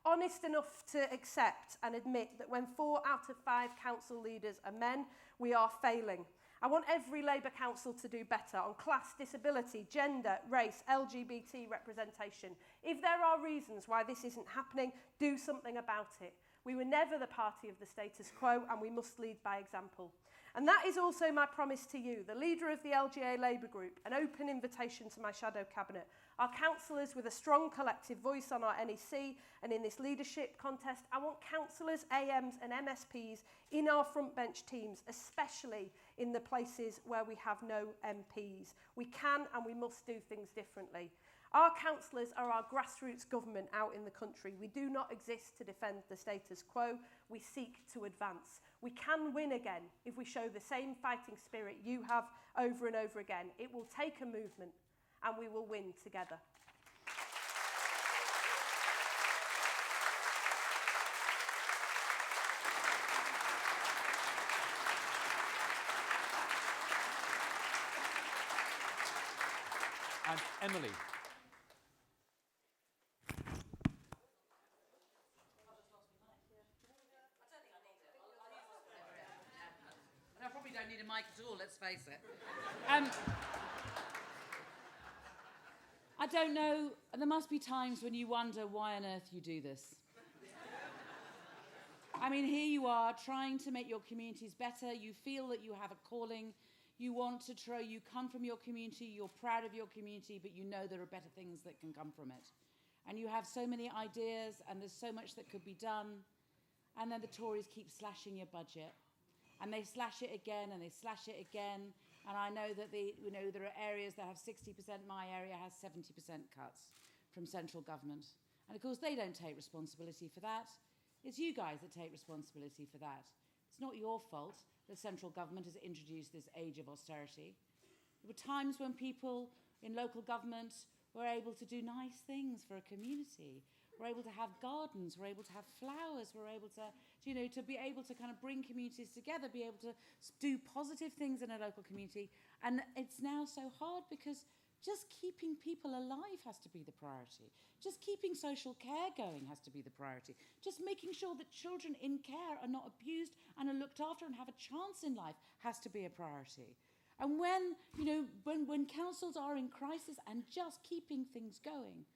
Honest enough to accept and admit that when 4 out of 5 council leaders are men, we are failing. I want every Labour council to do better on class, disability, gender, race, LGBT representation. If there are reasons why this isn't happening, do something about it. We were never the party of the status quo, and we must lead by example. And that is also my promise to you, the leader of the LGA Labour Group, an open invitation to my shadow cabinet. Our councillors with a strong collective voice on our NEC and in this leadership contest. I want councillors, AMs and MSPs in our front bench teams, especially in the places where we have no MPs. We can and we must do things differently. Our councillors are our grassroots government out in the country. We do not exist to defend the status quo. We seek to advance. We can win again if we show the same fighting spirit you have over and over again. It will take a movement, and we will win together. And Emily. I probably don't need a mic at all, let's face it. I don't know, there must be times when you wonder why on earth you do this. I mean, here you are trying to make your communities better. You feel that you have a calling. You want to try, you come from your community, you're proud of your community, but you know there are better things that can come from it. And you have so many ideas, and there's so much that could be done. And then the Tories keep slashing your budget. And they slash it again, and they slash it again. And I know that there are areas that have 60%, my area has 70% cuts from central government. And of course, they don't take responsibility for that. It's you guys that take responsibility for that. It's not your fault that central government has introduced this age of austerity. There were times when people in local government were able to do nice things for a community, We're able to have gardens, we're able to have flowers, we're able to, you know, to be able to kind of bring communities together, be able to do positive things in a local community. And it's now so hard because just keeping people alive has to be the priority. Just keeping social care going has to be the priority. Just making sure that children in care are not abused and are looked after and have a chance in life has to be a priority. And when, you know, when councils are in crisis and just keeping things going,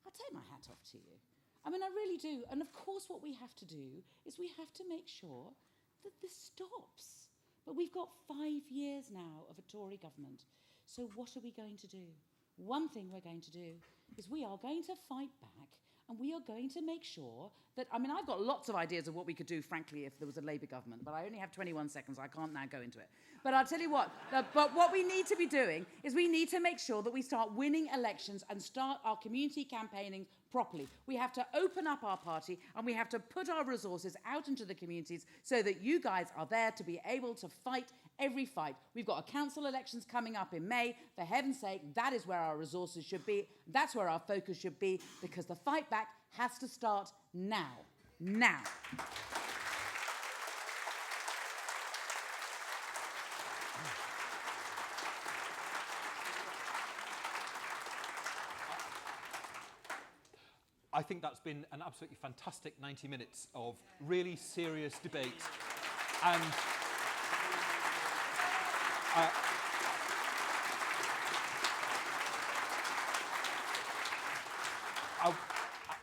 I'll take my hat off to you. I mean, I really do. And of course what we have to do is we have to make sure that this stops. But we've got 5 years now of a Tory government. So what are we going to do? One thing we're going to do is we are going to fight back, and we are going to make sure that, I mean, I've got lots of ideas of what we could do, frankly, if there was a Labour government, but I only have 21 seconds, so I can't now go into it. But I'll tell you what, but what we need to be doing is we need to make sure that we start winning elections and start our community campaigning properly. We have to open up our party, and we have to put our resources out into the communities so that you guys are there to be able to fight every fight. We've got a council elections coming up in May. For heaven's sake, that is where our resources should be. That's where our focus should be, because the fight back has to start now. Now. I think that's been an absolutely fantastic 90 minutes of really serious debate. And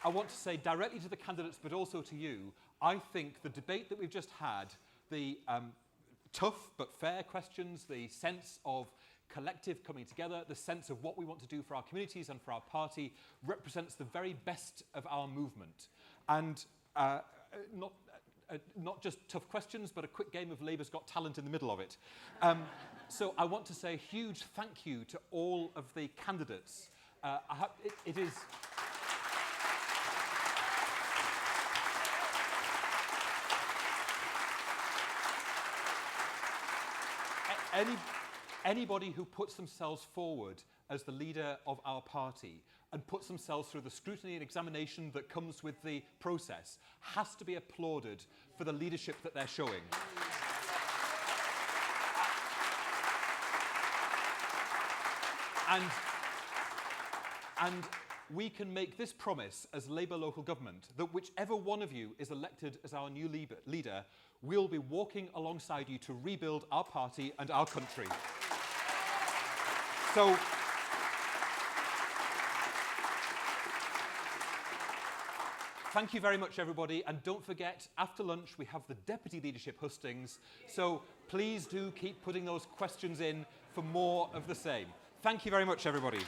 I want to say directly to the candidates, but also to you, I think the debate that we've just had, the tough but fair questions, the sense of collective coming together, the sense of what we want to do for our communities and for our party, represents the very best of our movement. And not just tough questions, but a quick game of Labour's Got Talent in the middle of it. So I want to say a huge thank you to all of the candidates. It is... Anybody who puts themselves forward as the leader of our party and puts themselves through the scrutiny and examination that comes with the process has to be applauded for the leadership that they're showing. And we can make this promise as Labour local government that whichever one of you is elected as our new leader, we'll be walking alongside you to rebuild our party and our country. So, thank you very much, everybody. And don't forget, after lunch, we have the Deputy Leadership Hustings. So please do keep putting those questions in for more of the same. Thank you very much, everybody.